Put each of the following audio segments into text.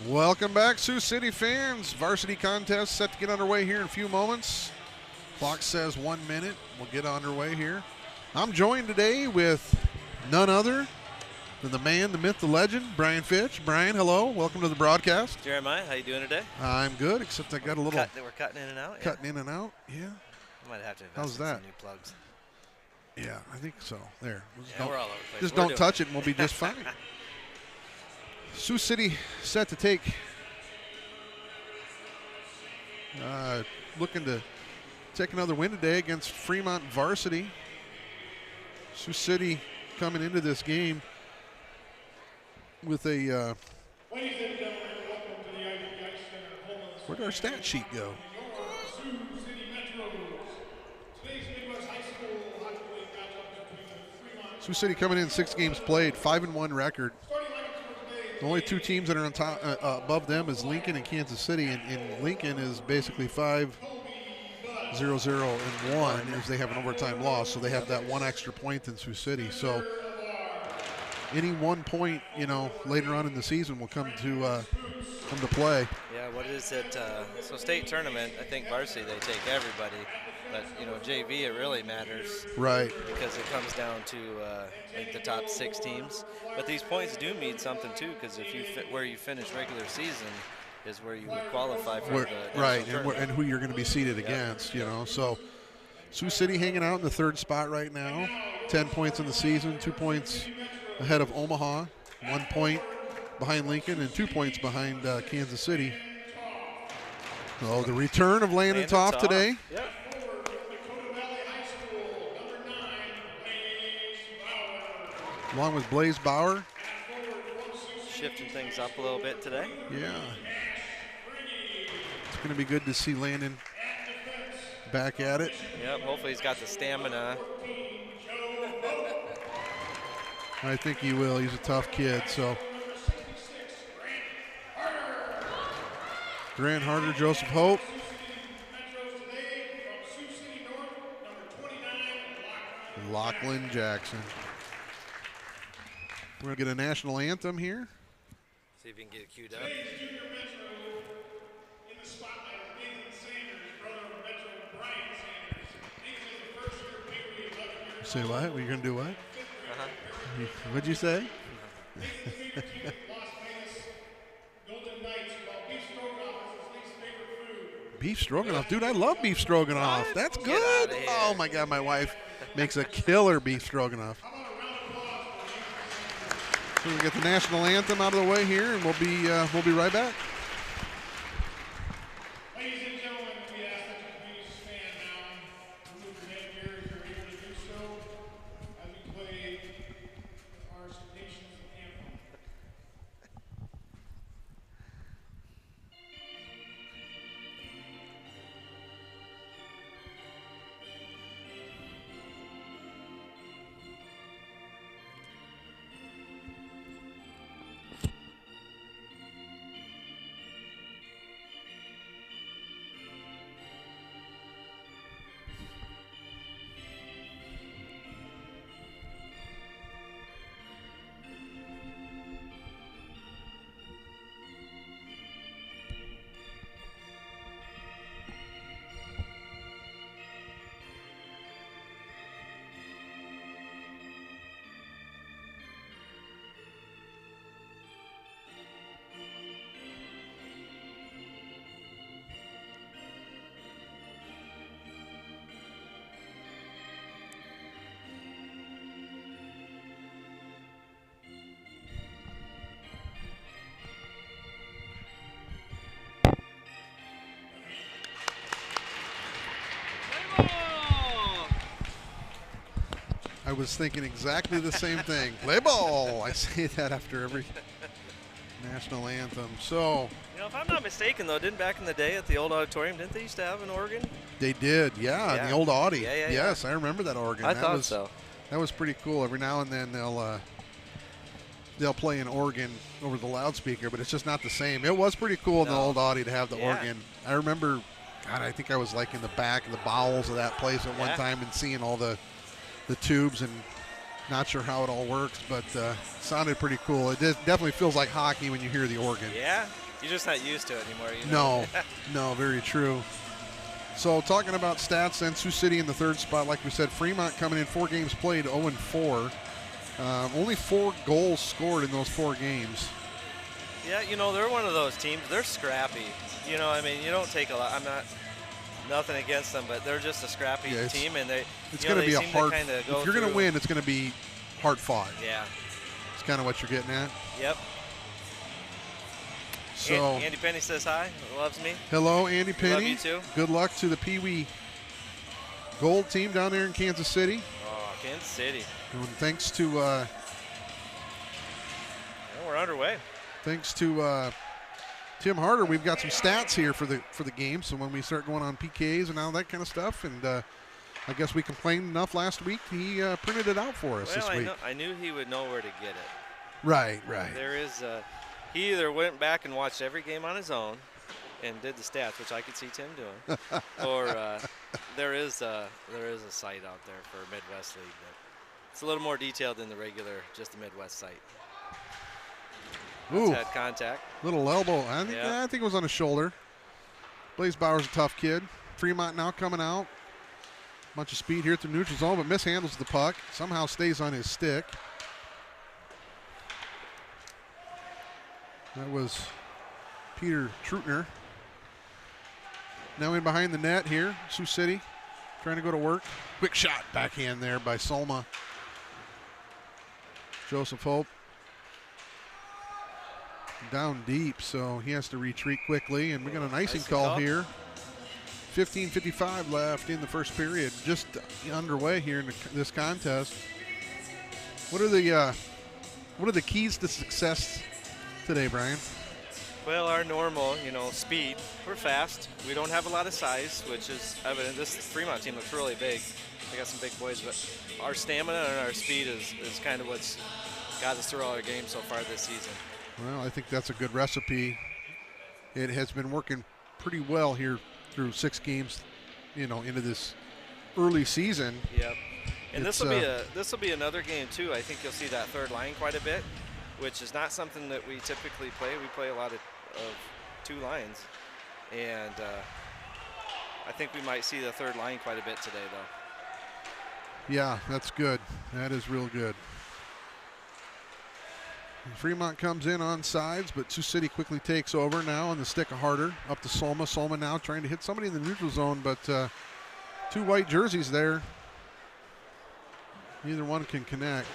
Welcome back, Sioux City fans. Varsity contest set to get underway here in a few moments. Clock says 1 minute. We'll get underway here. I'm joined today with none other than the man, the myth, the legend, Brian Fitch. Brian, hello. Welcome to the broadcast. Jeremiah, how you doing today? I'm good, except I got a little... We're cutting in and out? Cutting in and out, yeah. I might have to invest How's in that? some new plugs. Yeah, I think so. There. We're all over the place. Just We're don't touch it and we'll be just fine. Sioux City set to take... looking to take another win today against Fremont Varsity. Sioux City coming into this game with a... where'd our stat sheet go? Sioux City coming in 6 games played, 5-1 record. The only 2 teams that are on top above them is Lincoln and Kansas City, and Lincoln is basically 5-0-0-1 as they have an overtime loss, so they have that 1 extra point than Sioux City. So any 1 point, later on in the season will come to play. Yeah, what is it? So state tournament, I think varsity they take everybody, but JV it really matters. Right. Because it comes down to the top 6 teams. But these points do mean something too, because if you where you finish regular season is where you would qualify for the right, and who you're going to be seated against. So Sioux City hanging out in the 3rd spot right now, 10 points in the season, 2 points ahead of Omaha, 1 point behind Lincoln, and 2 points behind Kansas City. Oh, the return of Landon Toth today. Yep. Along with Blaze Bauer. Shifting things up a little bit today. Yeah. It's going to be good to see Landon back at it. Yep, hopefully he's got the stamina. I think he will. He's a tough kid, so. Grant Harder, Joseph Hope. Lachlan Jackson. We're going to get a national anthem here. See if you can get it queued up. Say what? Were you going to do what? Uh-huh. What'd you say? Beef stroganoff. Dude, I love beef stroganoff. That's good. Oh, my God. My wife makes a killer beef stroganoff. So we get the national anthem out of the way here, and we'll be right back. Ladies and gentlemen, we ask that you please stand now. Remove your headgear if you're able to do so as we play our nation's anthem. I was thinking exactly the same thing. Play ball. I say that after every national anthem. So, If I'm not mistaken, though, didn't back in the day at the old auditorium, didn't they used to have an organ? they did, yeah, the old Audi. Yeah. Yes, I remember that organ. I that thought was, so. That was pretty cool. Every now and then they'll play an organ over the loudspeaker, but it's just not the same. It was pretty cool in the old Audi to have the organ. I remember, God, I think I was like in the back of the bowels of that place at one time and seeing all the tubes, and not sure how it all works, but sounded pretty cool. It definitely feels like hockey when you hear the organ. Yeah, You're just not used to it anymore. You know? No, very true. So talking about stats, then Sioux City in the third spot. Like we said, Fremont coming in 4 games played, 0-4. Only 4 goals scored in those 4 games. Yeah, you know, they're one of those teams. They're scrappy. You know, I mean, you don't take a lot. I'm not nothing against them, but they're just a scrappy team, and it's going to be a hard. If you're going to win, it's going to be hard fought. Yeah, it's kind of what you're getting at. Yep. So Andy Penny says hi. Loves me. Hello, Andy Penny. Love you too. Good luck to the Pee Wee Gold team down there in Kansas City. Oh, Kansas City. And thanks to we're underway. Thanks to Tim Harder, we've got some stats here for the game. So when we start going on PKs and all that kind of stuff, and I guess we complained enough last week, he printed it out for us this week. I knew he would know where to get it. Right. There is he either went back and watched every game on his own and did the stats, which I could see Tim doing, or there is a site out there for Midwest League that it's a little more detailed than the regular, just the Midwest site. Ooh, had contact. Little elbow. I think it was on his shoulder. Blaze Bauer's a tough kid. Fremont now coming out. Bunch of speed here at the neutral zone, but mishandles the puck. Somehow stays on his stick. That was Peter Trutner. Now in behind the net here, Sioux City trying to go to work. Quick shot backhand there by Solma. Joseph Hope down deep, so he has to retreat quickly, and we got an icing call here. 15:55 left in the first period, just underway here in this contest. What are the keys to success today, Brian? Well, our normal, speed. We're fast. We don't have a lot of size, which is evident. This Fremont team looks really big. They got some big boys, but our stamina and our speed is kind of what's got us through all our games so far this season. Well, I think that's a good recipe. It has been working pretty well here through 6 games, into this early season. Yep. And this will be another game too. I think you'll see that third line quite a bit, which is not something that we typically play. We play a lot of 2 lines, and I think we might see the third line quite a bit today, though. Yeah, that's good. That is real good. Fremont comes in on sides, but Sioux City quickly takes over now on the stick of Harder. Up to Solma. Solma now trying to hit somebody in the neutral zone, but 2 white jerseys there. Neither one can connect.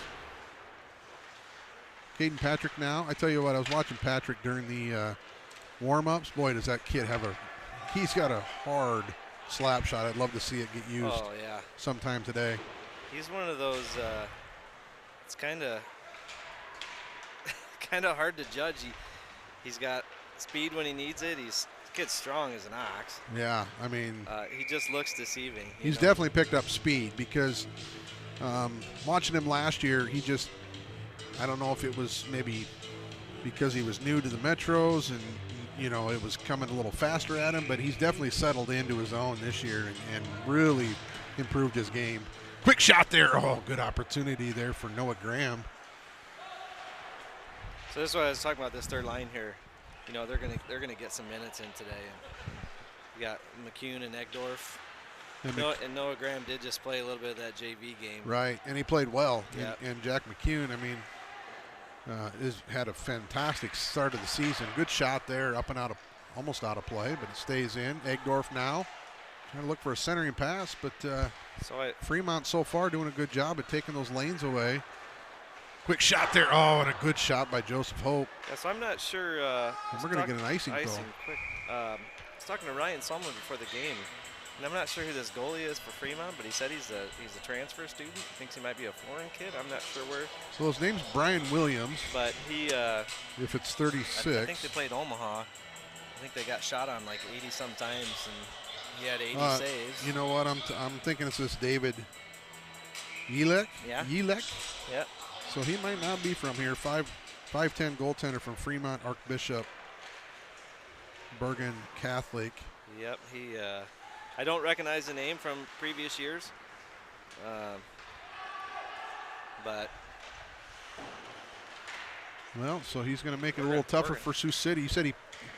Caden Patrick now. I tell you what, I was watching Patrick during the warm-ups. Boy, does that kid he's got a hard slap shot. I'd love to see it get used sometime today. He's one of those, it's kind of hard to judge. He's got speed when he needs it. This kid's strong as an ox. Yeah, I mean, he just looks deceiving. He's definitely picked up speed because watching him last year, I don't know if it was maybe because he was new to the Metros and it was coming a little faster at him, but he's definitely settled into his own this year and really improved his game. Quick shot there. Oh, good opportunity there for Noah Graham. So this is what I was talking about, this third line here. They're gonna get some minutes in today. You got McCune and Egdorf. And Noah Graham did just play a little bit of that JV game. Right, and he played well. Yep. And Jack McCune, had a fantastic start of the season. Good shot there, up and almost out of play, but it stays in. Egdorf now trying to look for a centering pass, but Fremont so far doing a good job at taking those lanes away. Quick shot there. Oh, and a good shot by Joseph Hope. Yeah, so I'm not sure. We're going to get an icing call. Quick. I was talking to Ryan Solomon before the game, and I'm not sure who this goalie is for Fremont, but he said he's a transfer student. Thinks he might be a foreign kid. I'm not sure where. So his name's Brian Williams. But he. If it's 36. I think they played Omaha. I think they got shot on like 80 some times, and he had 80 saves. You know what? I'm thinking it's this David Yelek. Yeah. Yelek. Yep. So he might not be from here. 5'10" goaltender from Fremont Archbishop Bergen Catholic. Yep. I don't recognize the name from previous years, but. Well, so he's going to make it a little tougher for Sioux City. You said he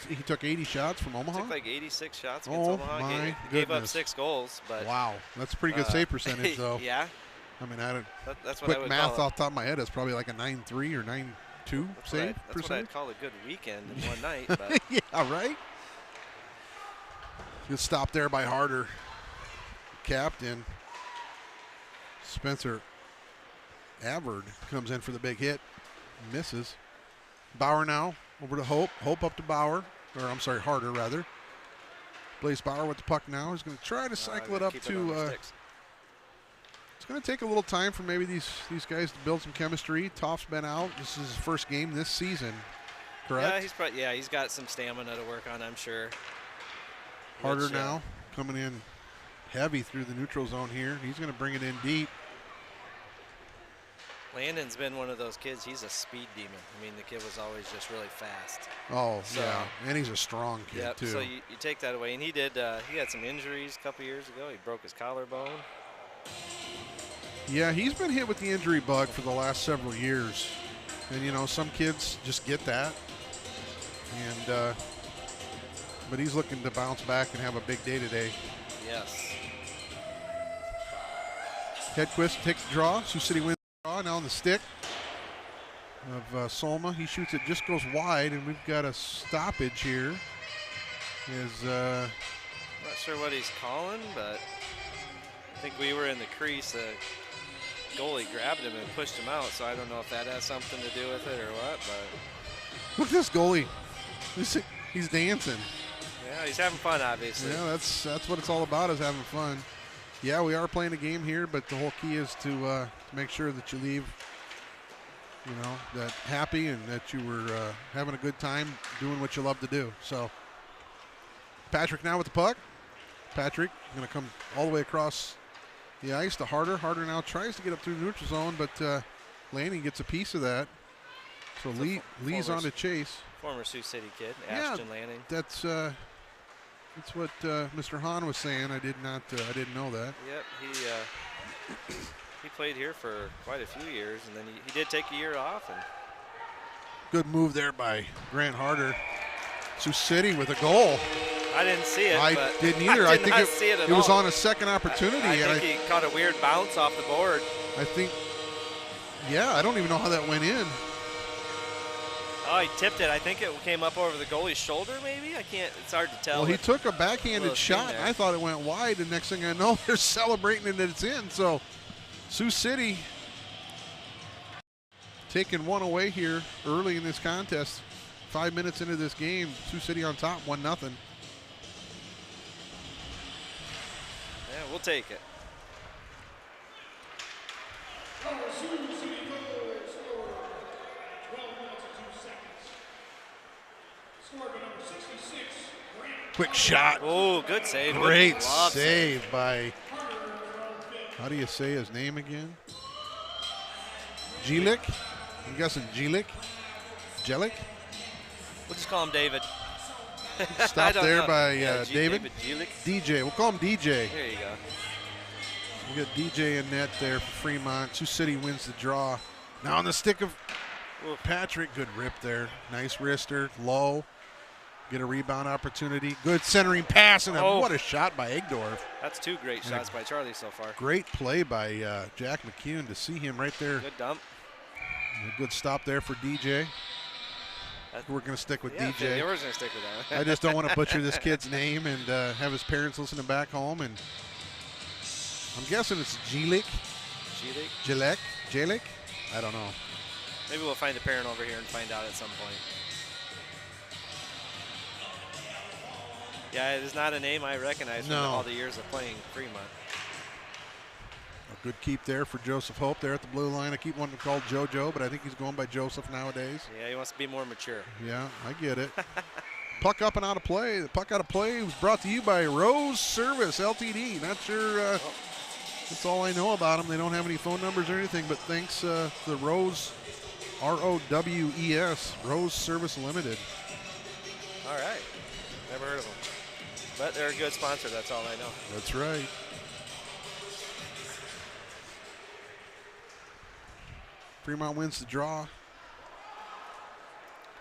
He took 80 shots from Omaha? Took like 86 shots against Oh, Omaha. my Gave up goodness. 6 goals. But Wow. That's a pretty good save percentage, though. Yeah. I mean, I don't, That's what I quick would math call off the top of my head, it's probably like a 9.3 or 9.2 save That's what percentage. I'd call a good weekend in one night. But Yeah, right? Good stop there by Harder. Captain Spencer Avard comes in for the big hit. Misses. Bauer now over to Hope. Hope up to Bauer. Or I'm sorry, Harder rather. Blaze Bauer with the puck now. He's going to try to cycle it up to. It's going to take a little time for maybe these guys to build some chemistry. Toff's been out. This is his first game this season, correct? Yeah, he's got some stamina to work on, I'm sure. Harder now coming in heavy through the neutral zone here. He's going to bring it in deep. Landon's been one of those kids. He's a speed demon. I mean, the kid was always just really fast. Oh, yeah. And he's a strong kid, too. So you take that away. And he did. He had some injuries a couple years ago. He broke his collarbone. Yeah, he's been hit with the injury bug for the last several years. And, you know, some kids just get that. And but he's looking to bounce back and have a big day today. Yes. Hedquist takes the draw. Sioux City wins the draw. Now on the stick of Solma. He shoots it, just goes wide, and we've got a stoppage here. Not sure what he's calling, but I think we were in the crease. The goalie grabbed him and pushed him out, so I don't know if that has something to do with it or what. But look at this goalie. He's dancing. Yeah, he's having fun, obviously. Yeah, that's what it's all about, is having fun. Yeah, we are playing a game here, but the whole key is to make sure that you leave, you know, that happy and that you were having a good time doing what you love to do. So Patrick now with the puck. Patrick going to come all the way across the ice to Harder. Harder now tries to get up through the neutral zone, but Lanning gets a piece of that. So Lee's on to chase. Former Sioux City kid, Ashton Lanning. That's what Mr. Hahn was saying. I didn't know that. Yep, he played here for quite a few years, and then he did take a year off. And good move there by Grant Harder. Sioux City with a goal. I didn't see it. I didn't either. I think it was on a second opportunity. I think he caught a weird bounce off the board. I think, yeah, I don't even know how that went in. Oh, he tipped it. I think it came up over the goalie's shoulder, maybe? I can't, it's hard to tell. Well, he took a backhanded shot. I thought it went wide, and next thing I know, they're celebrating and it's in. So Sioux City taking one away here early in this contest. 5 minutes into this game, Sioux City on top, 1-0. Yeah, we'll take it. Quick shot. Oh, good save. Great save by, how do you say his name again? Jelic? I'm guessing Jelic? Jelic? We'll just call him David. Stopped there by David. Jelic. DJ. We'll call him DJ. There you go. We got DJ in net there for Fremont. Sioux City wins the draw. Now on the stick of Patrick. Good rip there. Nice wrister. Low. Get a rebound opportunity. Good centering pass, and what a shot by Egdorf. That's 2 great shots by Charlie so far. Great play by Jack McCune to see him right there. Good dump. A good stop there for DJ. We're going to stick with DJ. Yeah, we're going to stick with that. I just don't want to butcher this kid's name and have his parents listening back home. And I'm guessing it's Jelic. Jelic? I don't know. Maybe we'll find the parent over here and find out at some point. Yeah, it is not a name I recognize from all the years of playing Fremont. A good keep there for Joseph Hope there at the blue line. I keep wanting to call JoJo, but I think he's going by Joseph nowadays. Yeah, he wants to be more mature. Yeah, I get it. Puck up and out of play. The puck out of play was brought to you by Rose Service Ltd. Not sure that's all I know about them. They don't have any phone numbers or anything, but thanks to the Rose, ROWES, Rose Service Limited. All right. Never heard of them. But they're a good sponsor, that's all I know. That's right. Fremont wins the draw.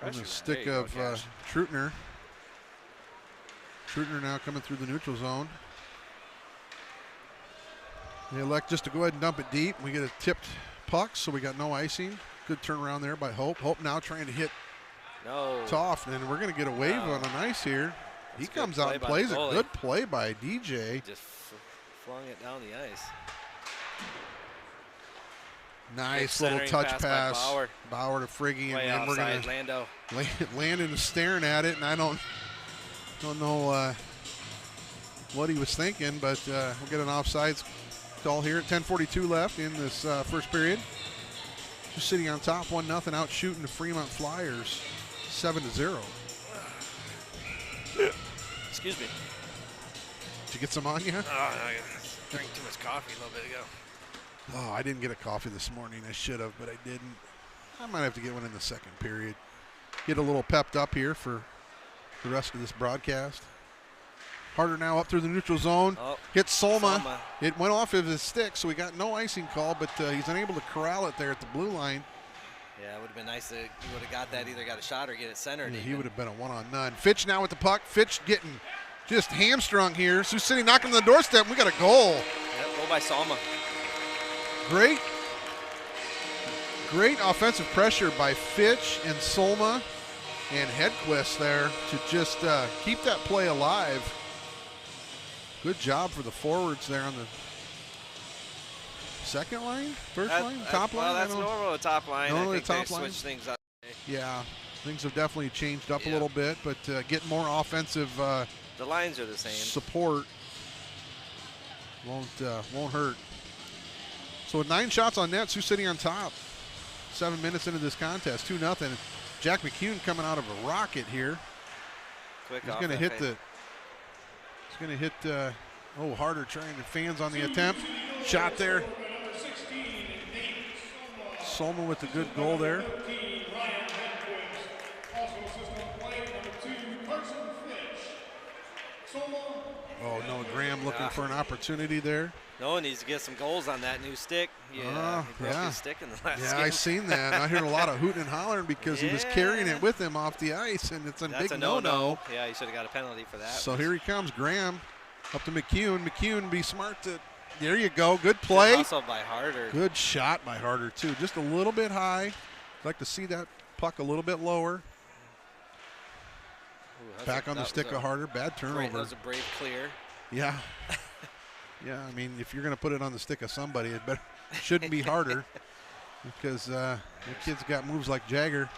On the stick of Trutner. Trutner now coming through the neutral zone. They elect just to go ahead and dump it deep. We get a tipped puck, so we got no icing. Good turnaround there by Hope. Hope now trying to hit Toff, and we're going to get a wave on the ice here. He comes out and plays a good play by DJ. Just flung it down the ice. Nice little touch pass. Bauer to Friggy, and then we're going to Landon is staring at it, and I don't know what he was thinking, but we'll get an offsides call here at 10:42 left in this first period. Just sitting on top, 1-0, out shooting the Fremont Flyers, 7-0. Excuse me. Did you get some on you? Oh, I drank too much coffee a little bit ago. Oh, I didn't get a coffee this morning. I should have, but I didn't. I might have to get one in the second period. Get a little pepped up here for the rest of this broadcast. Harder now up through the neutral zone. Oh, hits Solma. It went off of his stick, so we got no icing call, but he's unable to corral it there at the blue line. Yeah, it would have been nice if he would have got that, either got a shot or get it centered. Yeah, he would have been a one-on-none. Fitch now with the puck. Fitch getting just hamstrung here. Sioux City knocking on the doorstep. We got a goal. Yep, goal by Solma. Great offensive pressure by Fitch and Solma and Hedquist there to just keep that play alive. Good job for the forwards there on the second line, first line, top line. Well, that's normal, the top line. Normally I think the top they line. switched things up. Yeah, things have definitely changed up a little bit, but getting more offensive the lines are the same. Support won't hurt. So with 9 shots on net, Sioux City on top. 7 minutes into this contest, 2-0. Jack McCune coming out of a rocket here. Quick He's going to hit the. He's going to hit. Harder trying to fans on the attempt. Shot there. Solma with the good goal there. Oh no, Graham looking for an opportunity there. No, needs to get some goals on that new stick. Yeah, he broke his stick in the last game. Yeah, I seen that. I heard a lot of hooting and hollering because he was carrying it with him off the ice, and it's a big no-no. Yeah, he should have got a penalty for that. So here he comes, Graham, up to McCune. McCune, be smart to. There you go. Good play. Also by Harder. Good shot by Harder too. Just a little bit high. I'd like to see that puck a little bit lower. Ooh, back on the stick of Harder. Bad turnover. That was a brave clear. Yeah. Yeah, I mean, if you're going to put it on the stick of somebody, it shouldn't be Harder because the kid's got moves like Jagger.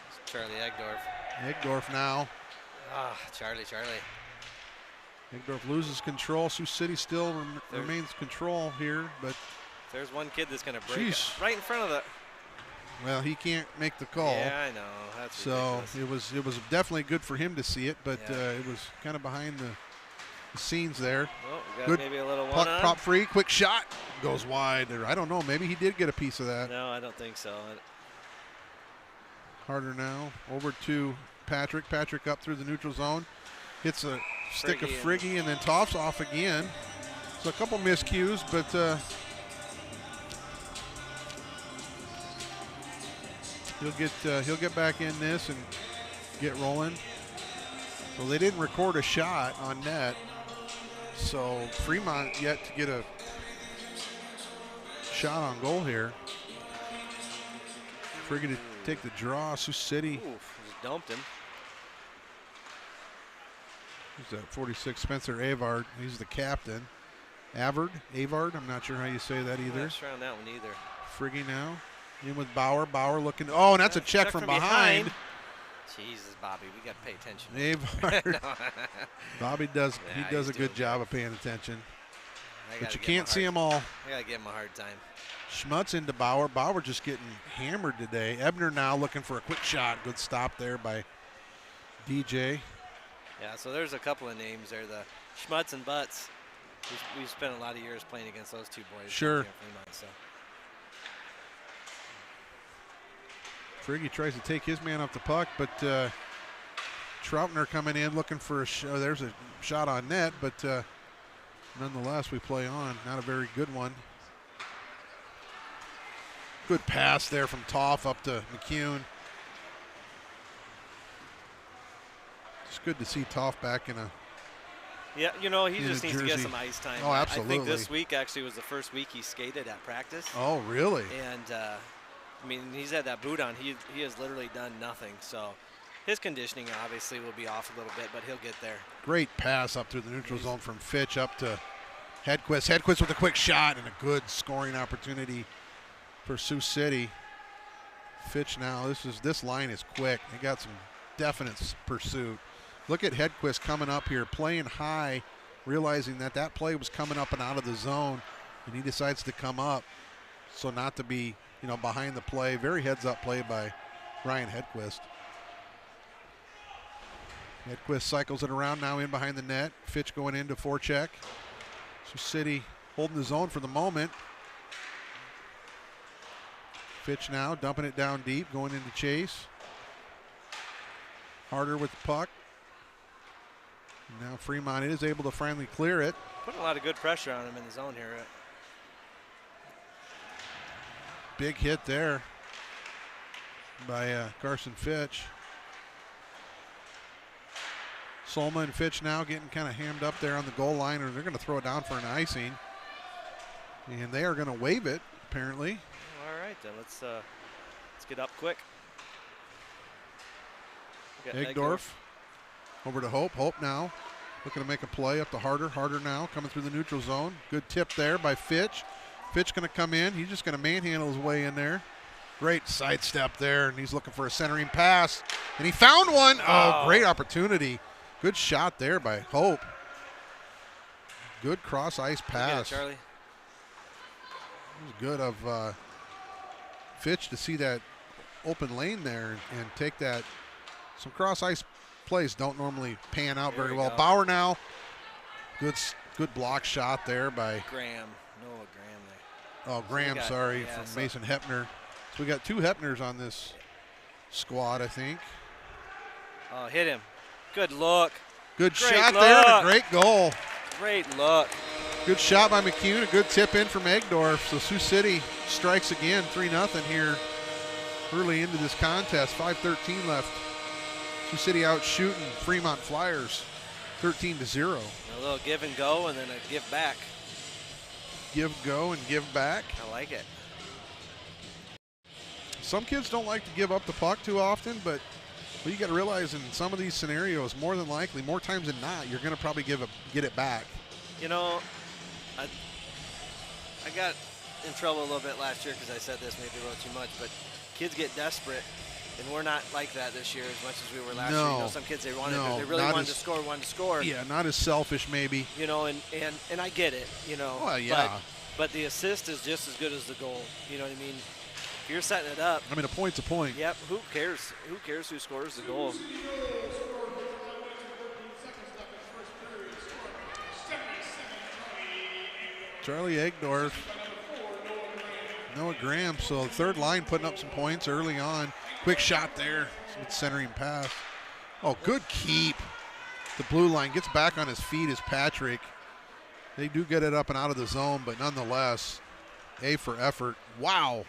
It's Charlie Egdorf. Egdorf now. Charlie. Egdorf loses control. Sioux City still remains control here, but there's one kid that's going to break it right in front of the. Well, he can't make the call. Yeah, I know. That's so ridiculous. It was definitely good for him to see it, but it was kind of behind the scenes there. Well, we got good maybe a little puck one prop free, quick shot, goes wide. Or I don't know, maybe he did get a piece of that. No, I don't think so. Harder now, over to Patrick. Patrick up through the neutral zone, hits a stick of Friggy and then tops off again. So a couple miscues, but he'll get back in this and get rolling. So they didn't record a shot on net. So Fremont yet to get a shot on goal here. Friggy to take the draw. Sioux City. Just dumped him. Who's that? 46, Spencer Avard. He's the captain. Avard, I'm not sure how you say that either. I'm not sure on that one either. Friggy now. In with Bauer. Bauer looking. Oh, and that's a check from behind. Jesus, Bobby, we got to pay attention. Avard. Bobby does. Yeah, he does a good job of paying attention. But you can't see them all. I got to give him a hard time. Schmutz into Bauer. Bauer just getting hammered today. Ebner now looking for a quick shot. Good stop there by DJ. Yeah, so there's a couple of names there. The Schmutz and Butts. We've spent a lot of years playing against those two boys. Sure. So. Friggy tries to take his man off the puck, but Troutner coming in looking for a there's a shot on net, but nonetheless we play on. Not a very good one. Good pass there from Toff up to McCune. It's good to see Toff back in a Yeah, you know, he in just a needs to get jersey. some ice time. Oh, I absolutely. think this week actually was the first week he skated at practice. Oh, really? And, I mean, he's had that boot on. He has literally done nothing. So his conditioning obviously will be off a little bit, but he'll get there. Great pass up through the neutral zone from Fitch up to Hedquist. Hedquist with a quick shot and a good scoring opportunity for Sioux City. Fitch now, this line is quick. They got some definite pursuit. Look at Hedquist coming up here, playing high, realizing that play was coming up and out of the zone, and he decides to come up so not to be, behind the play. Very heads-up play by Ryan Hedquist. Hedquist cycles it around now in behind the net. Fitch going into forecheck. Sioux City holding the zone for the moment. Fitch now dumping it down deep, going into chase. Harder with the puck. And now Fremont is able to finally clear it. Putting a lot of good pressure on him in the zone here. Big hit there by Carson Fitch. Solma and Fitch now getting kind of hammed up there on the goal line, or they're going to throw it down for an icing. And they are going to waive it, apparently. All right, then let's get up quick. Egdorf over to Hope. Hope now looking to make a play up to Harder. Harder now coming through the neutral zone. Good tip there by Fitch. Fitch going to come in. He's just going to manhandle his way in there. Great sidestep there, and he's looking for a centering pass. And he found one. Oh, great opportunity. Good shot there by Hope. Good cross-ice pass. Charlie. It was good of Fitch to see that open lane there and take that. Some cross-ice plays don't normally pan out very well. Bauer now. Good block shot there by Graham. Noah Graham there. Oh, Graham, from Mason Hepner. So we got two Hepners on this squad, I think. Oh, hit him. Good look. Good shot there and a great goal. Great look. Good shot by McCune. A good tip in from Egdorf. So Sioux City strikes again, 3-0 here early into this contest. 5:13 left. Sioux City out shooting Fremont Flyers 13-0. A little give and go and then a give back. Give, go, and give back. I like it. Some kids don't like to give up the puck too often, but you got to realize in some of these scenarios, more than likely, more times than not, you're going to probably get it back. You know, I got in trouble a little bit last year because I said this maybe a little too much, but kids get desperate, and we're not like that this year as much as we were last year. You know, some kids they really wanted to score. Yeah, not as selfish maybe. You know, and I get it. You know. Well, yeah. But the assist is just as good as the goal. You know what I mean? If you're setting it up. I mean, a point's a point. Yep. Who cares? Who cares who scores the goal? Charlie Egdorf, Noah Graham. So third line putting up some points early on. Quick shot there. Good centering pass. Oh, good keep. The blue line gets back on his feet is Patrick. They do get it up and out of the zone, but nonetheless, A for effort. Wow.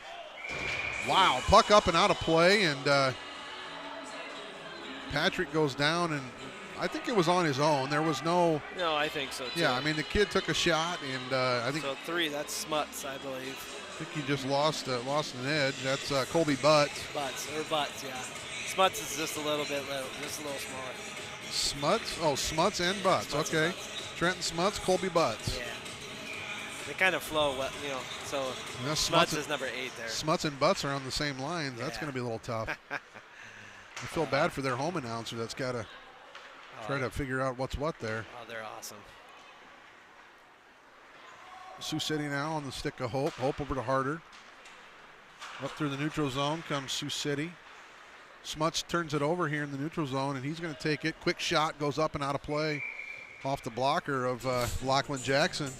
Wow. Puck up and out of play, and Patrick goes down, and I think it was on his own. There was no. No, I think so, too. Yeah, I mean, the kid took a shot, and I think. So 3, that's Smuts, I believe. I think he just lost an edge. That's Colby Butts. Butts, yeah. Smuts is just a little smaller. Smuts? Oh, Smuts and Butts. Smuts okay. and Butts. Trenton Smuts, Colby Butts. Yeah. They kind of flow, you know, so Smuts is number 8 there. Smuts and Butts are on the same lines. That's going to be a little tough. I feel bad for their home announcer that's got to try to figure out what's what there. Oh, they're awesome. Sioux City now on the stick of Hope. Hope over to Harder. Up through the neutral zone comes Sioux City. Smuts turns it over here in the neutral zone, and he's going to take it. Quick shot goes up and out of play off the blocker of Lachlan Jackson.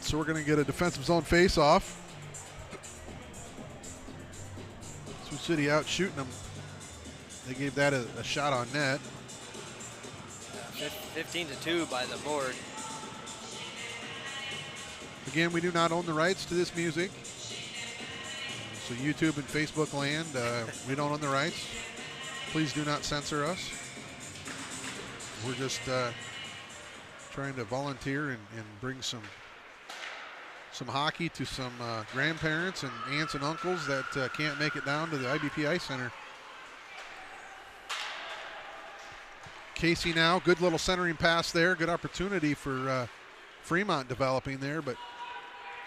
So we're going to get a defensive zone face-off. Sioux City out shooting them. They gave that a shot on net. 15-2 by the board. Again, we do not own the rights to this music. So YouTube and Facebook land, we don't own the rights. Please do not censor us. We're just trying to volunteer and bring some hockey to some grandparents and aunts and uncles that can't make it down to the IBP Ice Center. Casey now, good little centering pass there. Good opportunity for Fremont developing there, but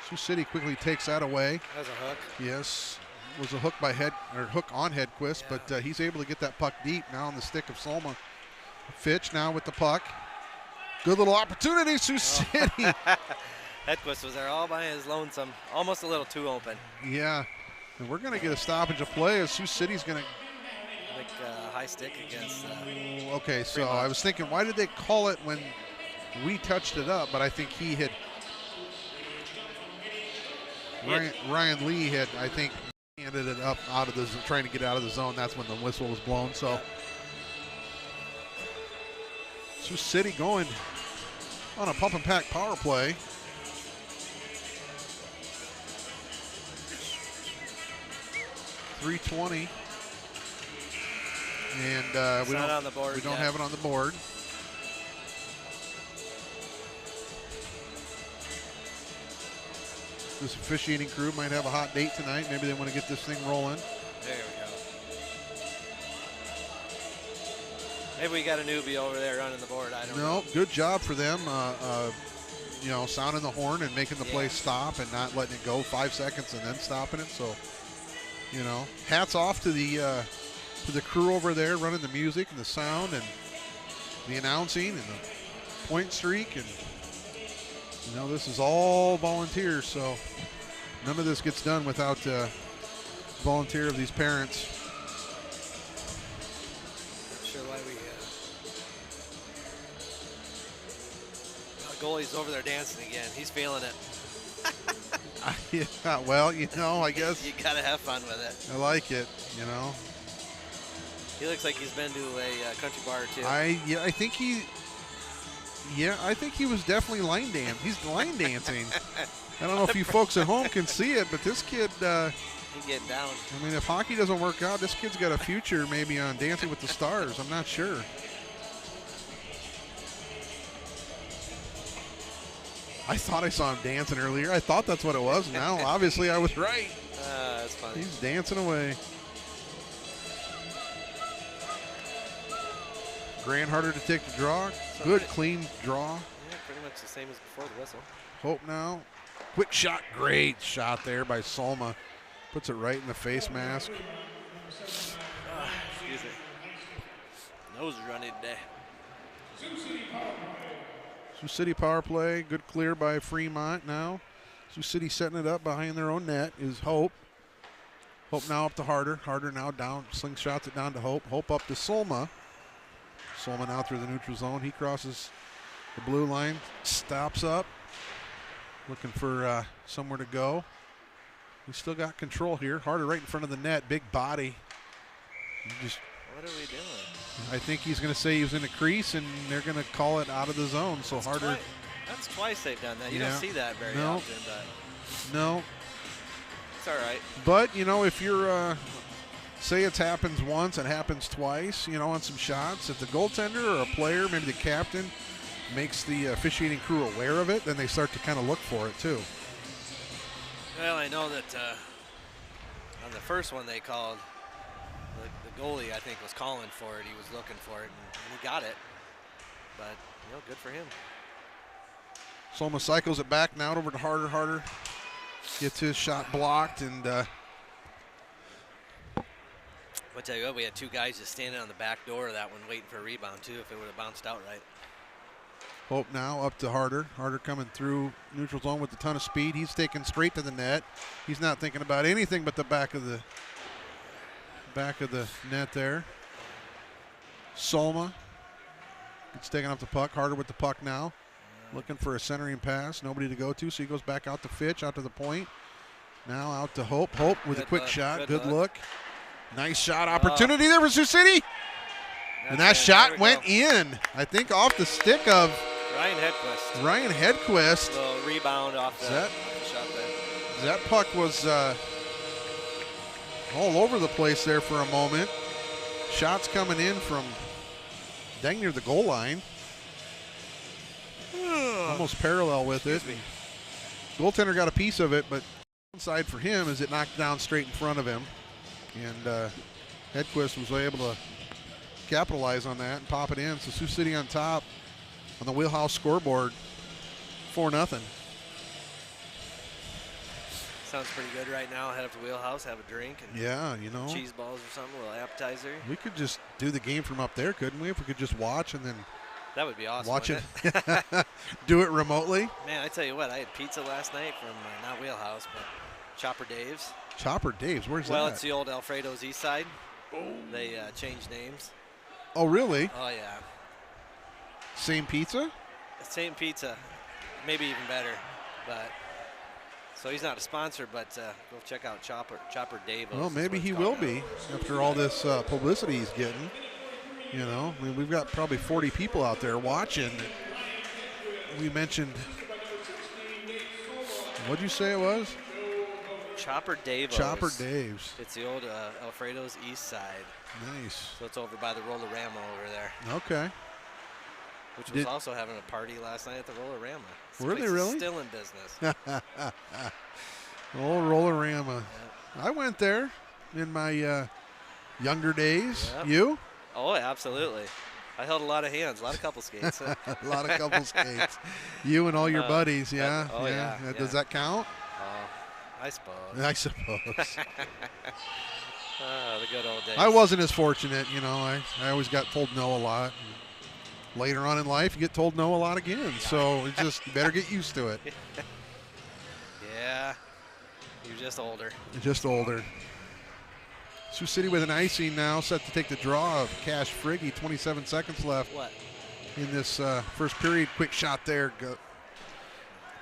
Sioux City quickly takes that away. That was a hook. Yes, it was a hook by hook on Hedquist, yeah. But he's able to get that puck deep now on the stick of Solma. Fitch now with the puck. Good little opportunity, Sioux City. Hedquist was there all by his lonesome, almost a little too open. Yeah, and we're going to get a stoppage of play as Sioux City's going to. Like high stick against. Okay, so I was thinking, why did they call it when we touched it up? But I think he had. Ryan Lee had, I think, handed it up out of the trying to get out of the zone. That's when the whistle was blown. So Sioux City going on a pump and pack power play. .320. And we don't have it on the board. This officiating crew might have a hot date tonight. Maybe they want to get this thing rolling. There we go. Maybe we got a newbie over there running the board. I don't know. No, good job for them. You know, sounding the horn and making the play stop and not letting it go 5 seconds and then stopping it. So, you know, hats off to the crew over there running the music and the sound and the announcing and the point streak. And, you know, this is all volunteers, so none of this gets done without volunteer of these parents. Not sure why we the goalie's over there dancing again. He's feeling it. Yeah, well, you know, I guess. You got to have fun with it. I like it, you know. He looks like he's been to a country bar or two. I think he was definitely line dancing. He's line dancing. I don't know if you folks at home can see it, but this kid. He's getting down. I mean, if hockey doesn't work out, this kid's got a future maybe on Dancing with the Stars. I'm not sure. I thought I saw him dancing earlier. I thought that's what it was. Now, obviously, I was right. That's funny. He's dancing away. Grant Harder to take the draw. Good, clean draw. Yeah, pretty much the same as before the whistle. Hope now. Quick shot. Great shot there by Solma. Puts it right in the face mask. Excuse me. Nose is running today. Sioux City power play. Good clear by Fremont now. Sioux City setting it up behind their own net is Hope. Hope now up to Harder. Harder now down. Slingshots it down to Hope. Hope up to Solma. Solman out through the neutral zone. He crosses the blue line, stops up, looking for somewhere to go. We still got control here. Harder right in front of the net, big body. What are we doing? I think he's going to say he was in the crease, and they're going to call it out of the zone. So Harder. That's twice they've done that. You don't see that very often. But no. It's all right. But, you know, if you're say it happens once, it happens twice, you know, on some shots. If the goaltender or a player, maybe the captain, makes the officiating crew aware of it, then they start to kind of look for it too. Well, I know that on the first one they called, the goalie, I think, was calling for it. He was looking for it, and he got it. But, you know, good for him. Solma cycles it back now over to Harder. Harder gets his shot blocked, and I'll tell you what, we had two guys just standing on the back door of that one waiting for a rebound, too, if it would have bounced out right. Hope now up to Harder. Harder coming through neutral zone with a ton of speed. He's taken straight to the net. He's not thinking about anything but the back of the net there. Solma gets taken off the puck. Harder with the puck now. Looking for a centering pass. Nobody to go to, so he goes back out to Fitch, out to the point. Now out to Hope. Hope with a quick shot. Good look. Nice shot opportunity there for Sioux City. And that shot went in, I think, off the stick of Ryan Hedquist. A little rebound off the shot there. That puck was all over the place there for a moment. Shots coming in from dang near the goal line. almost parallel with it. Goaltender got a piece of it, but downside for him is it knocked down straight in front of him. And Hedquist was able to capitalize on that and pop it in. So Sioux City on top on the Wheelhouse scoreboard, 4-0. Sounds pretty good right now. Head up to Wheelhouse, have a drink, and yeah, you know, cheese balls or something, a little appetizer. We could just do the game from up there, couldn't we? If we could just watch and then that would be awesome. Watch it, do it remotely. Man, I tell you what, I had pizza last night from not Wheelhouse, but Chopper Dave's. Chopper Dave's, where's that? Well, it's the old Alfredo's East Side. They changed names. Oh, really? Oh yeah. Same pizza? Same pizza, maybe even better, but. So he's not a sponsor, but go check out Chopper Dave. Well, maybe he will be after all this publicity he's getting. You know, I mean, we've got probably 40 people out there watching. We mentioned, what'd you say it was? Chopper Dave's. Chopper Dave's. It's the old Alfredo's East Side. Nice. So it's over by the Roller-Rama over there. Okay. Which was also having a party last night at the Roller-Rama. Were they really? Still in business. Old Roller-Rama. I went there in my younger days. Yep. You? Oh, absolutely. I held a lot of hands, a lot of couple skates. A lot of couple skates. You and all your buddies, yeah. Yeah. Does that count? I suppose. I suppose. The good old days. I wasn't as fortunate, you know. I always got told no a lot. Later on in life, you get told no a lot again. So it's just, you better get used to it. Yeah, you're just older. You're just older. Sioux City with an icing now, set to take the draw of Cash Friggy. 27 seconds left in this first period. Quick shot there.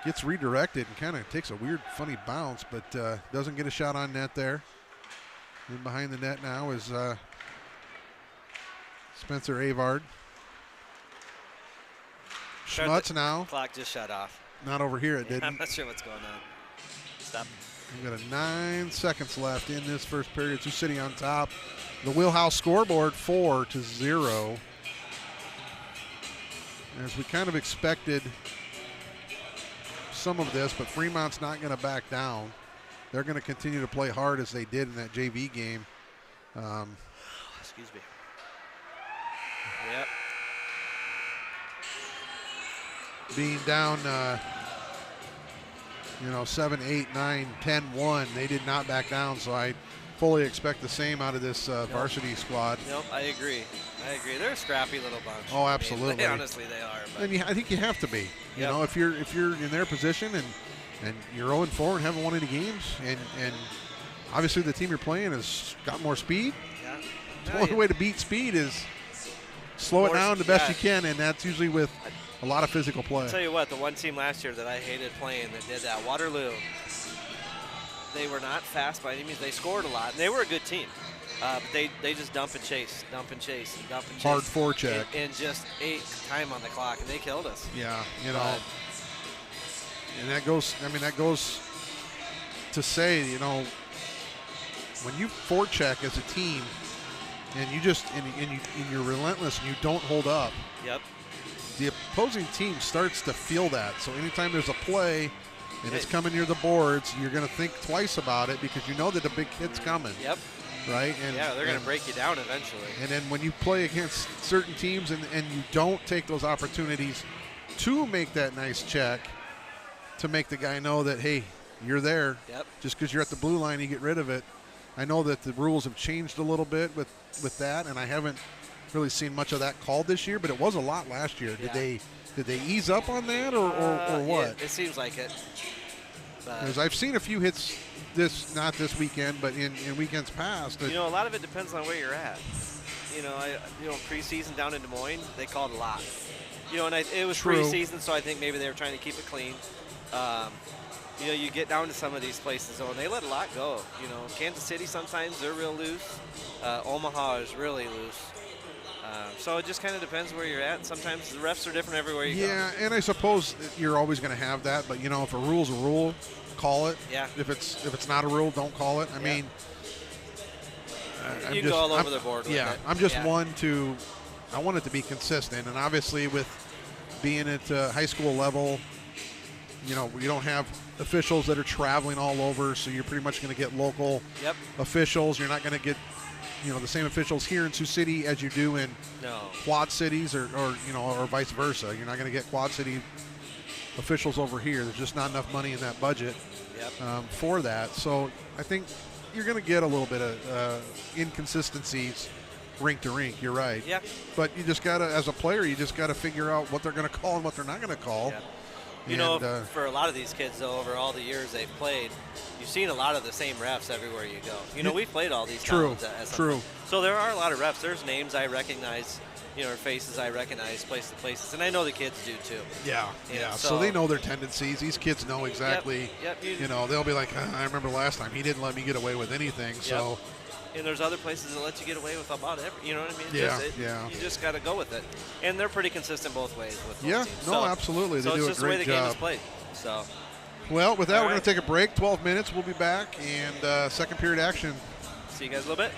Gets redirected and kind of takes a weird, funny bounce, but doesn't get a shot on net there. And behind the net now is Spencer Avard. Schmutz now. Clock just shut off. Not over here, it didn't. I'm not sure what's going on. Stop. We've got 9 seconds left in this first period. Sioux City on top. The Wheelhouse scoreboard 4-0. As we kind of expected some of this, but Fremont's not going to back down. They're going to continue to play hard as they did in that JV game. Excuse me. Yep. Being down, 7, 8, 9, 10, 1. They did not back down, so I fully expect the same out of this varsity squad. Nope, I agree. They're a scrappy little bunch. Oh, absolutely. Honestly, they are. But. And I think you have to be. You know, if you're in their position and you're 0-4 and haven't won any games, and obviously the team you're playing has got more speed. Yeah. The only way to beat speed is slow it down the best you can, and that's usually with a lot of physical play. I'll tell you what, the one team last year that I hated playing that did that, Waterloo, they were not fast by any means. They scored a lot, and they were a good team. But they just dump and chase. Hard forecheck. And just ate time on the clock, and they killed us. Yeah, and that goes to say, when you forecheck as a team and you're relentless and you don't hold up. Yep. The opposing team starts to feel that. So anytime there's a play and it's coming near the boards, you're going to think twice about it because you know that the big hit's coming. Yep. Right? And they're going to break you down eventually. And then when you play against certain teams and you don't take those opportunities to make that nice check, to make the guy know that, hey, you're there. Yep. Just because you're at the blue line, you get rid of it. I know that the rules have changed a little bit with that, and I haven't really seen much of that called this year, but it was a lot last year. Yeah. Did they ease up on that or what? It seems like it. Because I've seen a few hits not this weekend, but in weekends past. A lot of it depends on where you're at. Preseason down in Des Moines, they called a lot. And it was preseason, so I think maybe they were trying to keep it clean. You get down to some of these places, though, and they let a lot go. Kansas City sometimes they're real loose. Omaha is really loose. So it just kind of depends where you're at. And sometimes the refs are different everywhere you go. Yeah, and I suppose you're always going to have that. But if a rule's a rule, call it. Yeah. If it's not a rule, don't call it. I mean, you can go all over the board with it. I'm just one to. I want it to be consistent, and obviously with being at high school level, you know, you don't have officials that are traveling all over, so you're pretty much going to get local Yep. officials. You're not going to get, you know, the same officials here in Sioux City as you do in Quad Cities or you know, or vice versa. You're not going to get Quad City officials over here. There's just not enough money in that budget for that. So I think you're going to get a little bit of inconsistencies rink to rink. You're right. Yeah. But you just got to, as a player, you just got to figure out what they're going to call and what they're not going to call. Yeah. You know, for a lot of these kids, though, over all the years they've played, you've seen a lot of the same refs everywhere you go. You know, we've played all these towns at some point. So there are a lot of refs. There's names I recognize, you know, or faces I recognize, place to places, and I know the kids do too. Yeah, yeah. So they know their tendencies. These kids know exactly. Yep. You know, they'll be like, I remember last time he didn't let me get away with anything. So. And there's other places that let you get away with about every, you know what I mean? Yeah. You just got to go with it. And they're pretty consistent both ways with both teams. No, absolutely. They do a great job. So it's just the way the game is played. So. Well, with that, we're going to take a break. 12 minutes. We'll be back. And second period action. See you guys in a little bit.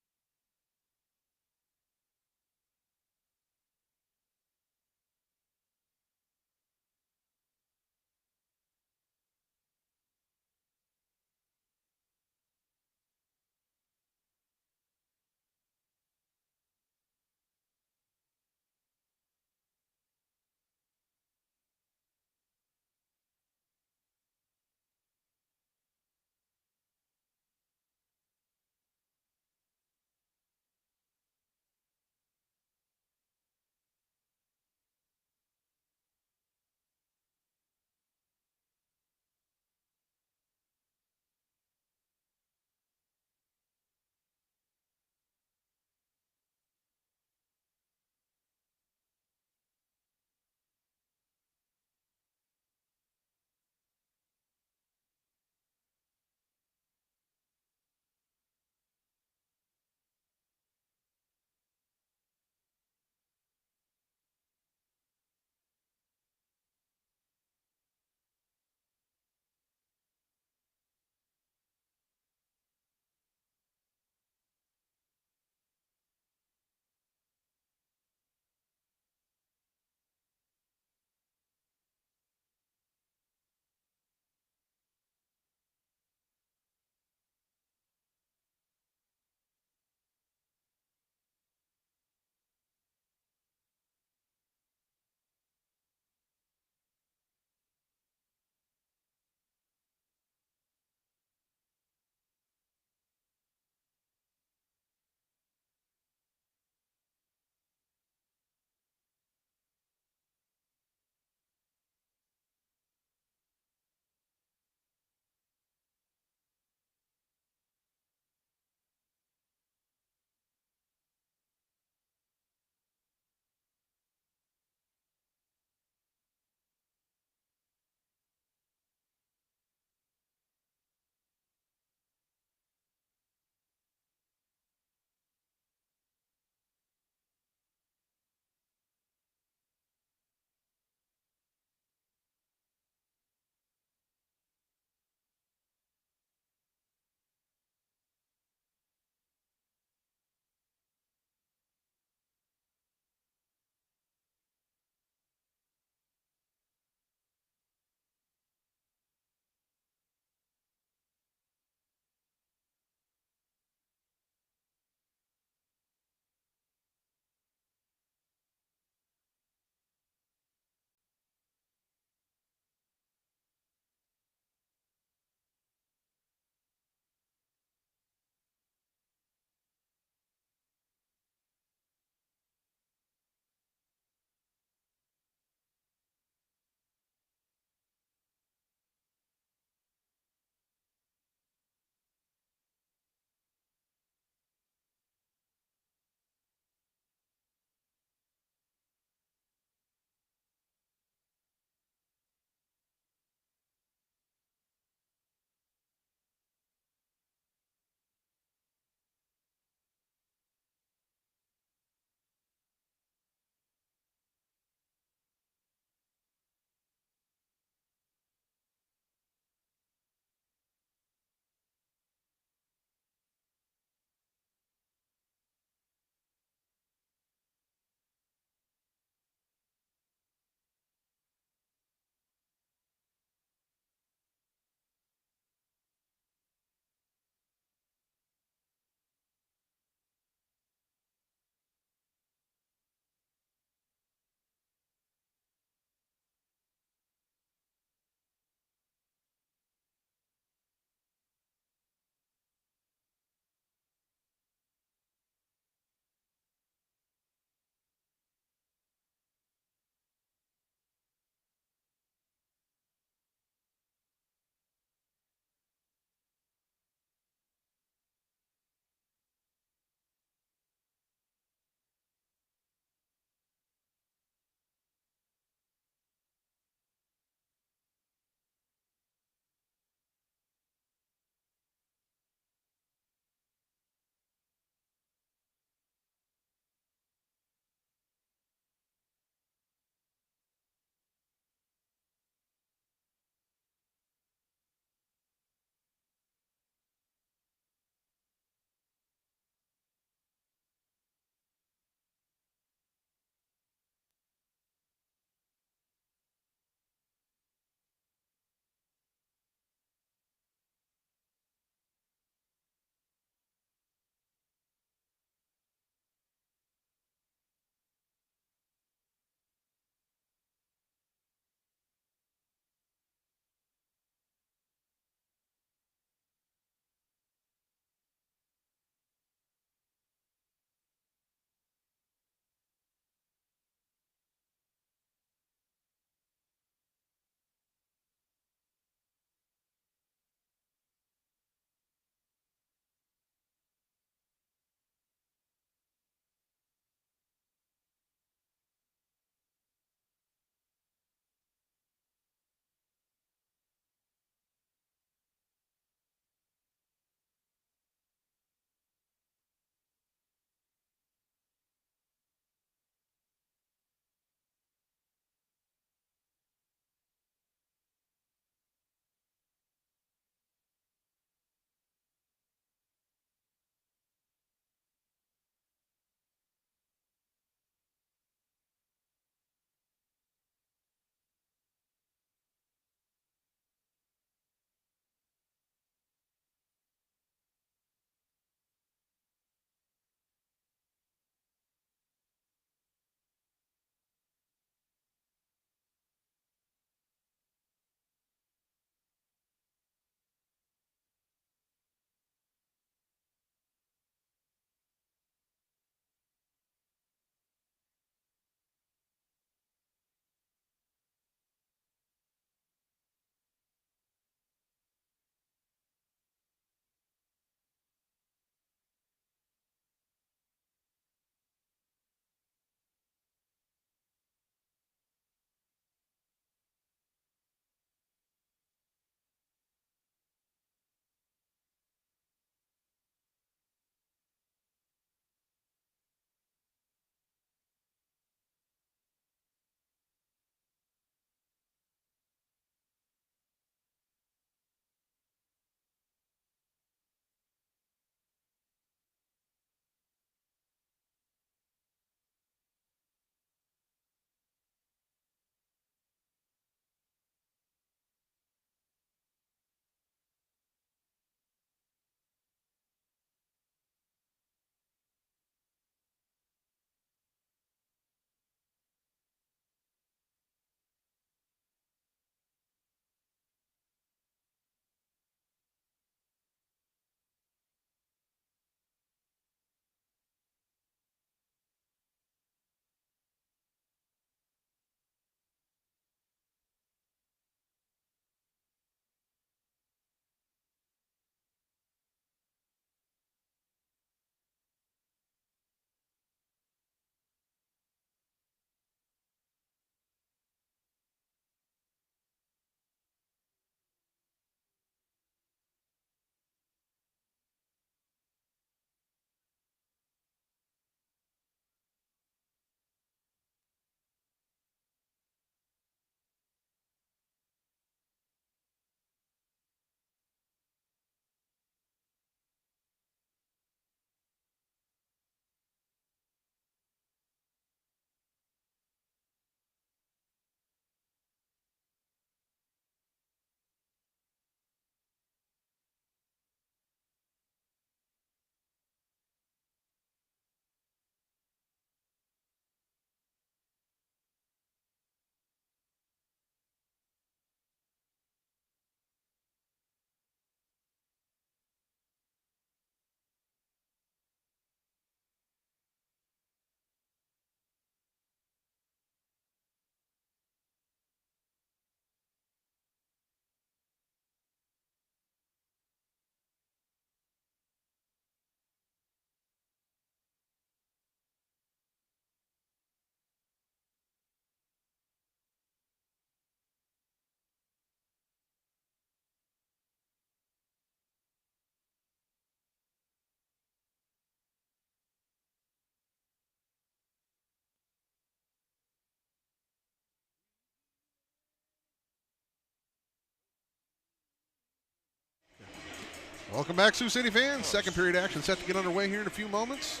Welcome back, Sioux City fans. Second period action set to get underway here in a few moments.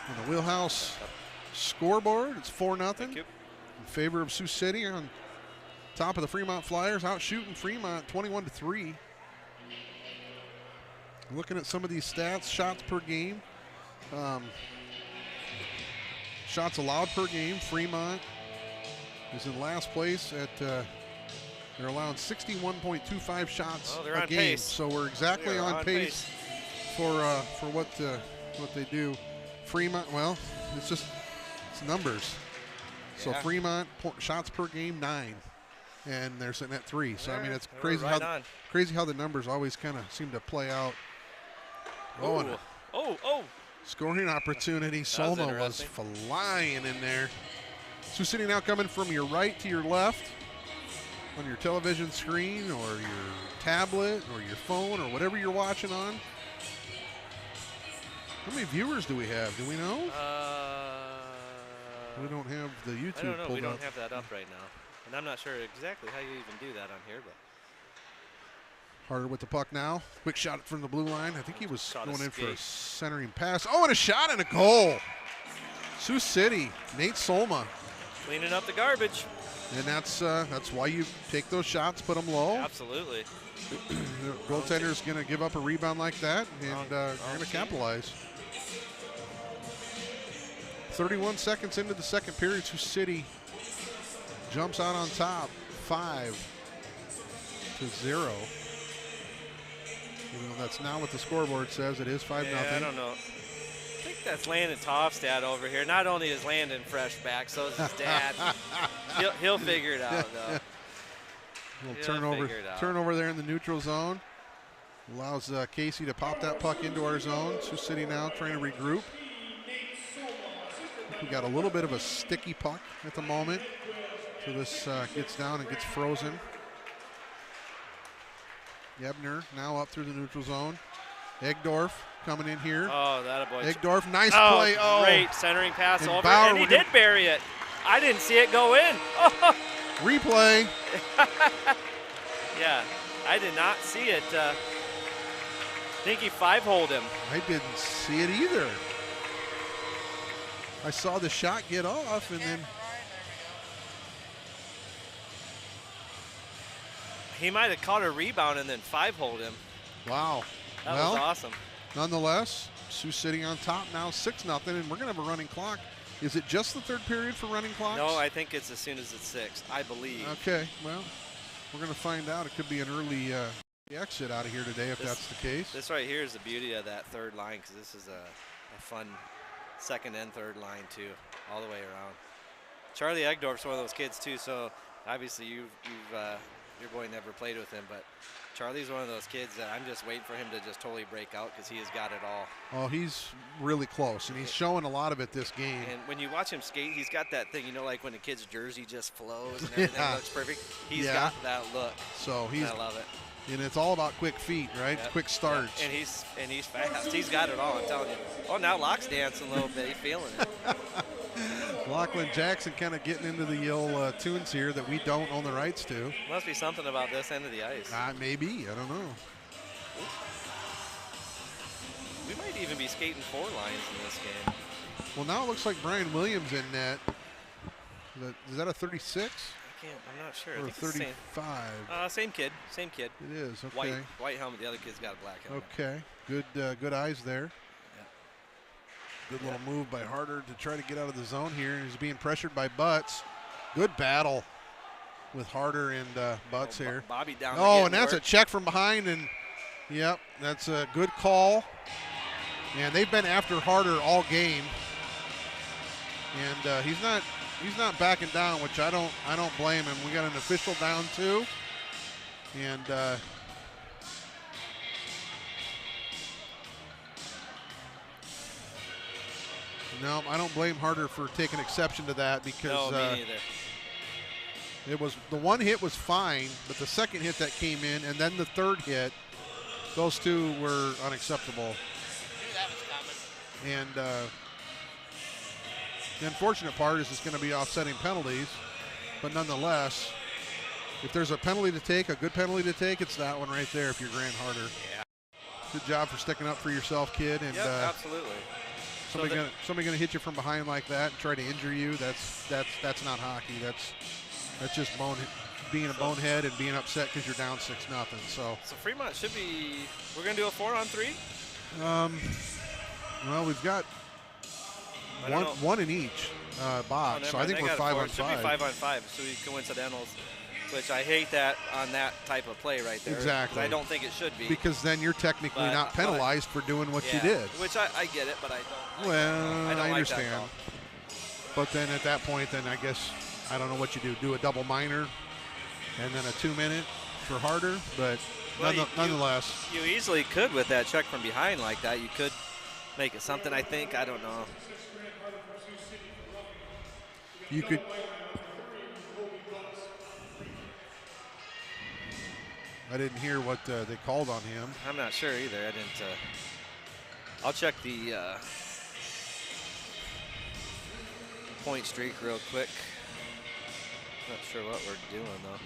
On the Wheelhouse scoreboard, it's 4-0 in favor of Sioux City on top of the Fremont Flyers, out shooting Fremont 21-3. Looking at some of these stats, shots per game, shots allowed per game. Fremont is in last place at they're allowing 61.25 shots they're a on game. pace. So we're exactly on pace for what they do. Fremont, well, it's numbers. So Fremont shots per game 9, and they're sitting at 3. So I mean, it's crazy how the numbers always kind of seem to play out. Scoring opportunity. Soma was flying in there. Sioux City now coming from your right to your left on your television screen or your tablet or your phone or whatever you're watching on. How many viewers do we have? Do we know? We don't have the YouTube I don't know. pulled We don't up. have that up right now. And I'm not sure exactly how you even do that on here, but. Harder with the puck now. Quick shot from the blue line. I think he was going in for a escape. centering pass. Oh, and a shot and a goal. Sioux City, Nate Soma. Cleaning up the garbage. And that's why you take those shots, put them low. Absolutely. The goaltender's going to give up a rebound like that, and you're going to capitalize. 31 seconds into the second period, Sioux City jumps out on top, 5-0. Even though that's not what the scoreboard says, it is 5-0. I don't know. I think that's Landon Tofstad over here. Not only is Landon fresh back, so is his dad. he'll figure it out, though. Turnover there in the neutral zone. Allows Casey to pop that puck into our zone. Sioux City now trying to regroup. We got a little bit of a sticky puck at the moment. So this gets down and gets frozen. Yebner now up through the neutral zone. Egdorf coming in here. Oh, that a boy. Egdorf, nice play. Oh, great centering pass and over. Bauer, and he did bury it. I didn't see it go in. Replay. Yeah, I did not see it. I think he 5-holed him. I didn't see it either. I saw the shot get off and then. He might have caught a rebound and then 5-holed him. Wow. That was awesome. Nonetheless, Sioux City on top now, 6-0, and we're going to have a running clock. Is it just the third period for running clocks? No, I think it's as soon as it's 6, I believe. Okay, well, we're going to find out. It could be an early exit out of here today if that's the case. This right here is the beauty of that third line, because this is a fun second and third line, too, all the way around. Charlie Egdorf's one of those kids, too, so obviously your boy never played with him, but Charlie's one of those kids that I'm just waiting for him to just totally break out because he has got it all. Oh, he's really close, and he's showing a lot of it this game. And when you watch him skate, he's got that thing, like when a kid's jersey just flows and everything looks perfect. He's got that look. So I love it. And it's all about quick feet, right? Yep. Quick starts. Yep. And he's fast. He's got it all, I'm telling you. Oh, now Locke's dancing a little bit. He's feeling it. Lachlan Jackson kind of getting into the old tunes here that we don't own the rights to. Must be something about this end of the ice. Maybe. I don't know. We might even be skating 4 lines in this game. Well, now it looks like Brian Williams in net. Is that a 36? I'm not sure. Or I think 35? Same kid. It is, okay. White helmet. The other kid's got a black helmet. Okay. Good eyes there. Good little move by Harder to try to get out of the zone here. He's being pressured by Butts. Good battle with Harder and Butts here. Bobby down. Oh, and that's a check from behind, and yep, that's a good call. And they've been after Harder all game, and he's not backing down, which I don't blame him. We got an official down too, and. No, I don't blame Harder for taking exception to that because me neither. It was the one hit was fine, but the second hit that came in and then the third hit, those two were unacceptable. I knew that was coming. And the unfortunate part is it's going to be offsetting penalties, but nonetheless, if there's a penalty to take, a good penalty to take, it's that one right there if you're Grant Harder. Yeah. Good job for sticking up for yourself, kid. And yeah, absolutely. somebody gonna hit you from behind like that and try to injure you. That's not hockey. That's just being a bonehead and being upset because you're down 6-0. So Fremont should be. We're gonna do a 4-on-3. Well, we've got one in each box, so I think we're 5-on-5. It should be 5-on-5. So we coincidentals, which I hate that on that type of play right there. Exactly. I don't think it should be. Because then you're technically not penalized for doing what you did. Which I get it, but I don't. Well, I don't I like understand. that call. But then at that point, then I guess I don't know what you do. Do a double minor, and then a 2-minute for harder. But nonetheless, you easily could with that check from behind like that. You could make it something. I think. I don't know. you could. I didn't hear what they called on him. I'm not sure either. I didn't. I'll check the point streak real quick. Not sure what we're doing though.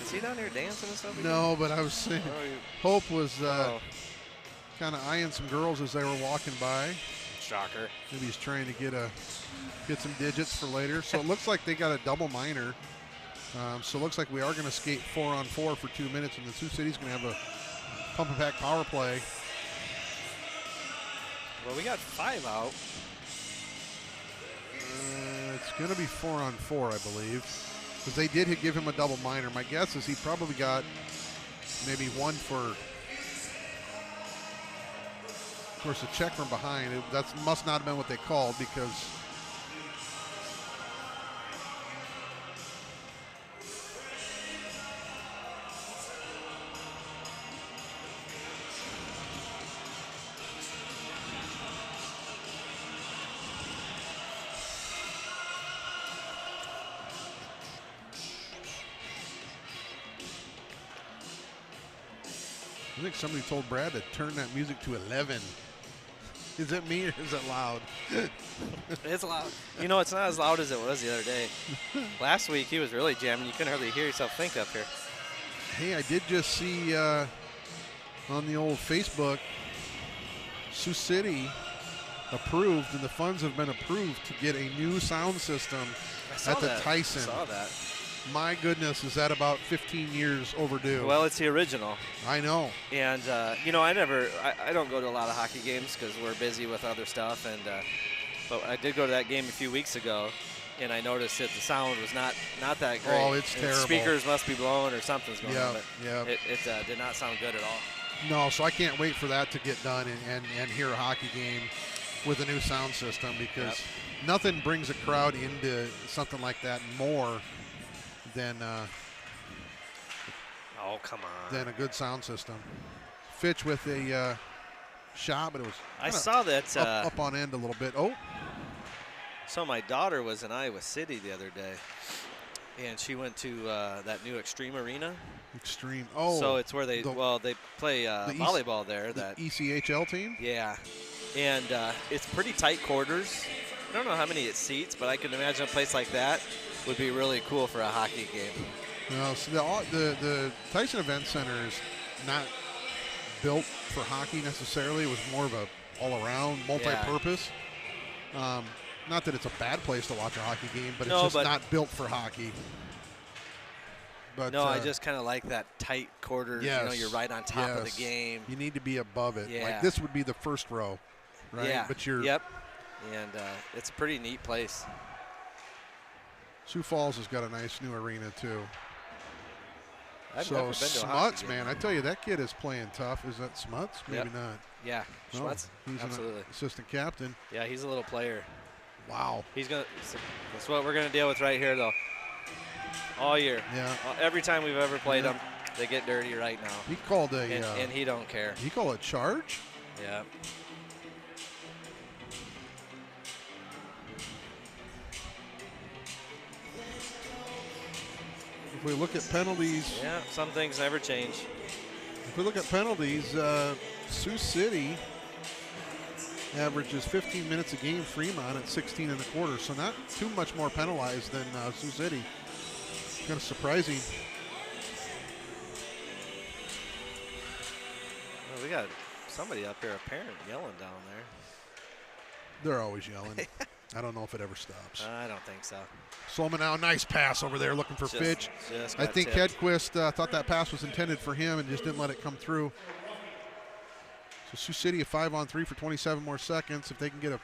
Is he down here dancing and stuff? No, but I was saying, Hope was kind of eyeing some girls as they were walking by. Shocker. Maybe he's trying to get some digits for later. So it looks like they got a double minor. So it looks like we are going to skate 4-on-4 for 2 minutes, and the Sioux City's going to have a pump and pack power play. Well, we got 5 out. It's going to be 4-on-4, I believe, because they did give him a double minor. My guess is he probably got maybe one for, of course, a check from behind. That must not have been what they called because I think somebody told Brad to turn that music to 11. Is it me or is it loud? It's loud. You know, it's not as loud as it was the other day. Last week, he was really jamming. You couldn't hardly hear yourself think up here. Hey, I did just see on the old Facebook, Sioux City approved, and the funds have been approved to get a new sound system at the Tyson. I saw that. My goodness, is that about 15 years overdue? Well, it's the original. I know. And, you know, I don't go to a lot of hockey games because we're busy with other stuff. And but I did go to that game a few weeks ago, and I noticed that the sound was not that great. Oh, it's terrible. Speakers must be blowing or something's going on. But yeah. It did not sound good at all. No, so I can't wait for that to get done and hear a hockey game with a new sound system because nothing brings a crowd into something like that more than oh, come on. Than a good sound system. Fitch with a shot, but it was I saw that up on end a little bit. Oh. So my daughter was in Iowa City the other day, and she went to that new Extreme Arena. Extreme. Oh. So it's where they play volleyball there. That ECHL team. Yeah, and it's pretty tight quarters. I don't know how many it seats, but I can imagine a place like that would be really cool for a hockey game. No, so the Tyson Event Center is not built for hockey necessarily. It was more of a all-around, multi-purpose. Not that it's a bad place to watch a hockey game, but it's just not built for hockey. But no, I just kind of like that tight quarters. Yes, you know, you're right on top of the game. You need to be above it. Yeah. Like this would be the first row, right? Yeah. But you're. Yep. And it's a pretty neat place. Sioux Falls has got a nice new arena too. I've never been to a Smuts, hockey man, I tell you, that kid is playing tough. Is that Smuts? Maybe not. Yeah, no, Schmutz, he's absolutely. an assistant captain. Yeah, he's a little player. Wow. That's what we're gonna deal with right here, though. All year. Yeah. Every time we've ever played them, they get dirty right now. He called a. And he don't care. He called a charge. Yeah. If we look at penalties. Yeah, some things never change. If we look at penalties, Sioux City averages 15 minutes a game. Fremont at 16 1/4, so not too much more penalized than Sioux City. Kind of surprising. We got somebody up here, a parent, yelling down there. They're always yelling. I don't know if it ever stops. I don't think so. Sloman now, nice pass over there looking for Fitch. I think Hedquist thought that pass was intended for him and just didn't let it come through. So Sioux City a 5-on-3 for 27 more seconds. If they can get a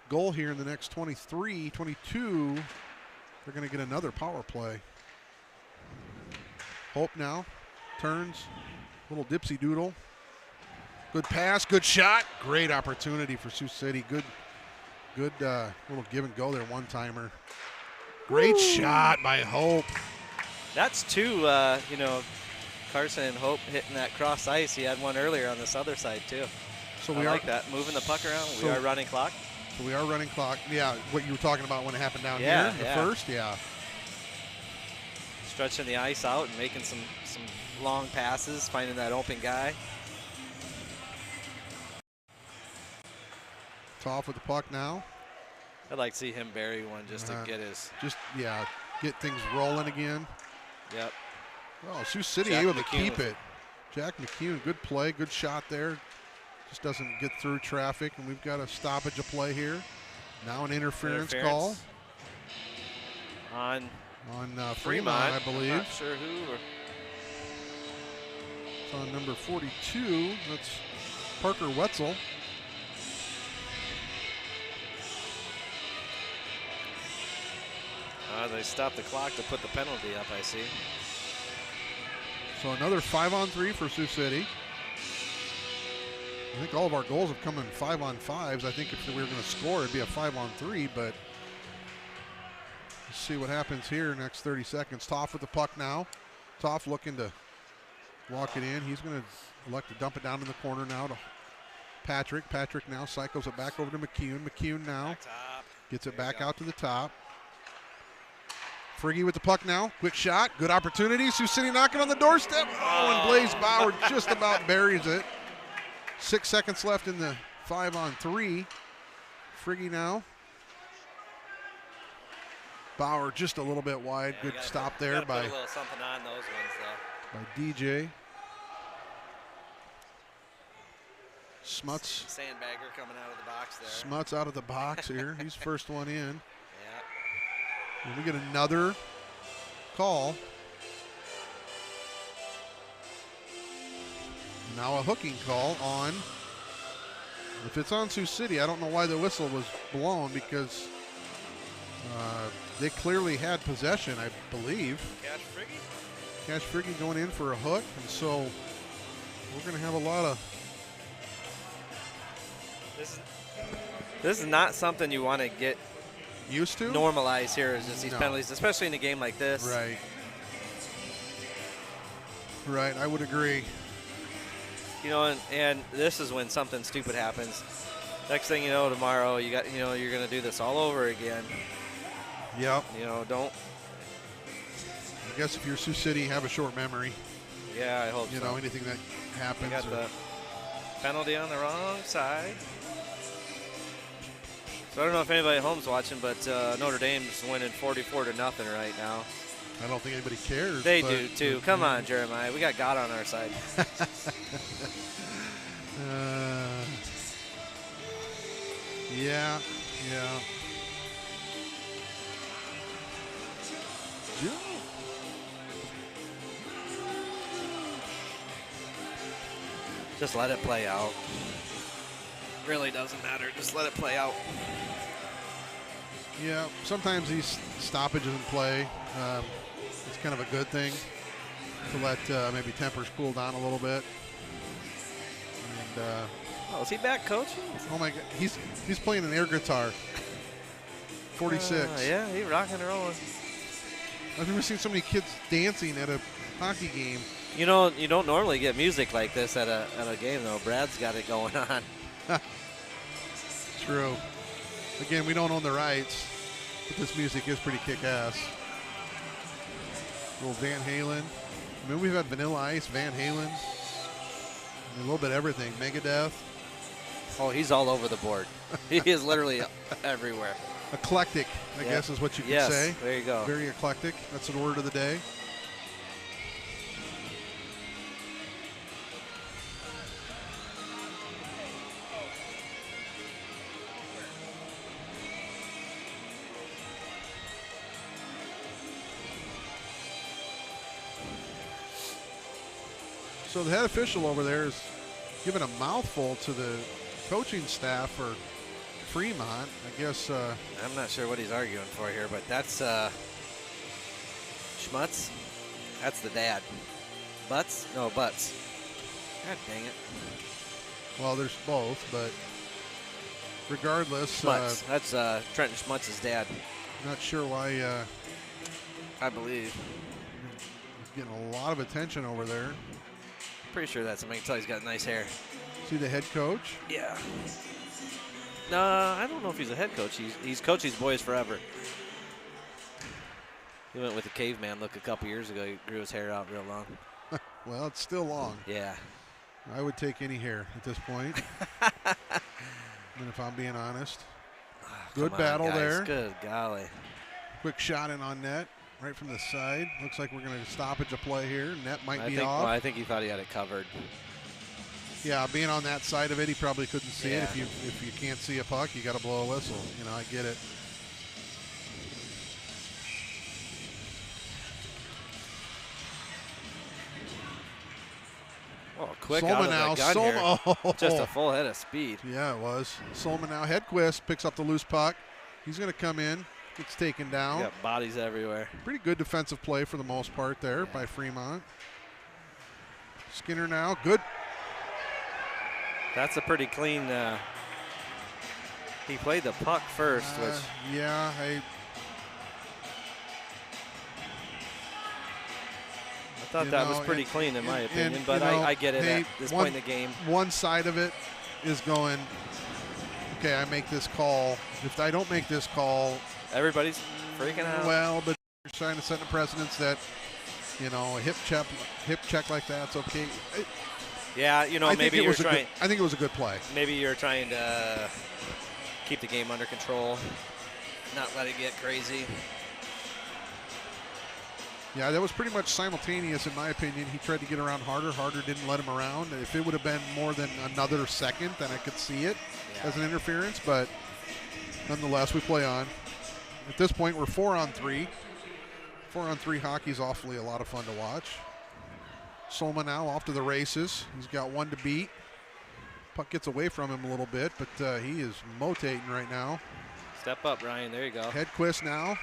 goal here in the next 23, 22, they're going to get another power play. Hope now turns, little dipsy doodle. Good pass, good shot. Great opportunity for Sioux City. Good little give and go there, one-timer. Great shot by Hope. That's two, Carson and Hope hitting that cross ice. He had one earlier on this other side too. So I like that, moving the puck around. We are running clock. So we are running clock. Yeah, what you were talking about when it happened down here, the first, Stretching the ice out and making some long passes, finding that open guy. Toff with the puck now. I'd like to see him bury one just to get his. Get things rolling again. Yep. Well, Sioux City able to keep it. Jack McCune, good play, good shot there. Just doesn't get through traffic, and we've got a stoppage of play here. Now an interference call. On Fremont, I believe. I'm not sure who. It's on number 42. That's Parker Wetzel. They stopped the clock to put the penalty up, I see. So another 5-on-3 for Sioux City. I think all of our goals have come in 5-on-5s. I think if we were going to score, it'd be a 5-on-3, but let's see what happens here next 30 seconds. Toff with the puck now. Toff looking to walk it in. He's going to elect to dump it down in the corner now to Patrick. Patrick now cycles it back over to McCune. McCune now gets it back out to the top. Friggy with the puck now. Quick shot. Good opportunity. Sioux City knocking on the doorstep. Oh, and Blaze Bauer just about buries it. 6 seconds left in the 5-on-3. Friggy now. Bauer just a little bit wide. Good stop there by put a little something on those ones, though. By DJ. Smuts. Sandbagger coming out of the box there. Smuts out of the box here. He's first one in. Yeah. And we get another call. Now a hooking call on. If it's on Sioux City, I don't know why the whistle was blown because they clearly had possession, I believe. Cash Friggy going in for a hook, and so we're going to have a lot of. This is not something you want to get used to. Normalize here is just these penalties, especially in a game like this. Right. Right, I would agree. You know, and this is when something stupid happens. Next thing you know, tomorrow you're going to do this all over again. Yep. You know, don't. I guess if you're Sioux City, have a short memory. Yeah, I hope so. You know, anything that happens. We got the penalty on the wrong side. So I don't know if anybody at home's watching, but Notre Dame's winning 44-0 right now. I don't think anybody cares. They do too. Come on, Jeremiah. We got God on our side. Yeah. Just let it play out. Really doesn't matter. Just let it play out. Yeah, sometimes these stoppages in play, it's kind of a good thing to let maybe tempers cool down a little bit. And is he back coaching? Oh my God, he's playing an air guitar. 46. Yeah, he's rocking and rolling. I've never seen so many kids dancing at a hockey game. You know, you don't normally get music like this at a game though. Brad's got it going on. True. Again, we don't own the rights, but this music is pretty kick-ass. Little Van Halen. I mean, we've had Vanilla Ice, Van Halen, and a little bit of everything. Megadeth. Oh, he's all over the board. He is literally everywhere. Eclectic, I guess is what you could say. Yes, there you go. Very eclectic. That's the word of the day. So the head official over there is giving a mouthful to the coaching staff for Fremont. I guess. I'm not sure what he's arguing for here, but that's Schmutz. That's the dad. Butts? No, Butts. God dang it. Well, there's both, but regardless. Schmutz. That's Trenton Schmutz's dad. Not sure why. I believe. He's getting a lot of attention over there. Pretty sure that's him. I can tell he's got nice hair. See the head coach? Yeah. No, I don't know if he's a head coach. He's coached these boys forever. He went with the caveman look a couple years ago. He grew his hair out real long. Well, it's still long. Yeah. I would take any hair at this point. And if I'm being honest. Good battle there. Good golly. Quick shot in on net, right from the side. Looks like we're going to stoppage a play here. Net might be off. Well, I think he thought he had it covered. Yeah, being on that side of it, he probably couldn't see Yeah. it. If you can't see a puck, you got to blow a whistle. You know, I get it. Oh, quick Solman out of now. the gun here. Oh. Just a full head of speed. Yeah, it was. Solman now. Hedquist picks up the loose puck. He's going to come in. Gets taken down. Got bodies everywhere. Pretty good defensive play for the most part there by Fremont. Skinner now. Good. That's a pretty clean. He played the puck first, which Yeah, I thought that was pretty clean in my opinion, but I get it at this point in the game. One side of it is going, okay, I make this call. If I don't make this call, everybody's freaking out. Well, but you're trying to set a precedence that, you know, a hip check like that's okay. Yeah, you know, maybe you're trying. I think it was a good play. Maybe you're trying to keep the game under control, not let it get crazy. Yeah, that was pretty much simultaneous in my opinion. He tried to get around harder. Harder didn't let him around. If it would have been more than another second, then I could see it as an interference. But nonetheless, we play on. At this point, we're 4-on-3. 4-on-3 hockey is awfully a lot of fun to watch. Solman now off to the races. He's got one to beat. Puck gets away from him a little bit, but he is motating right now. Step up, Ryan. There you go. Hedquist now.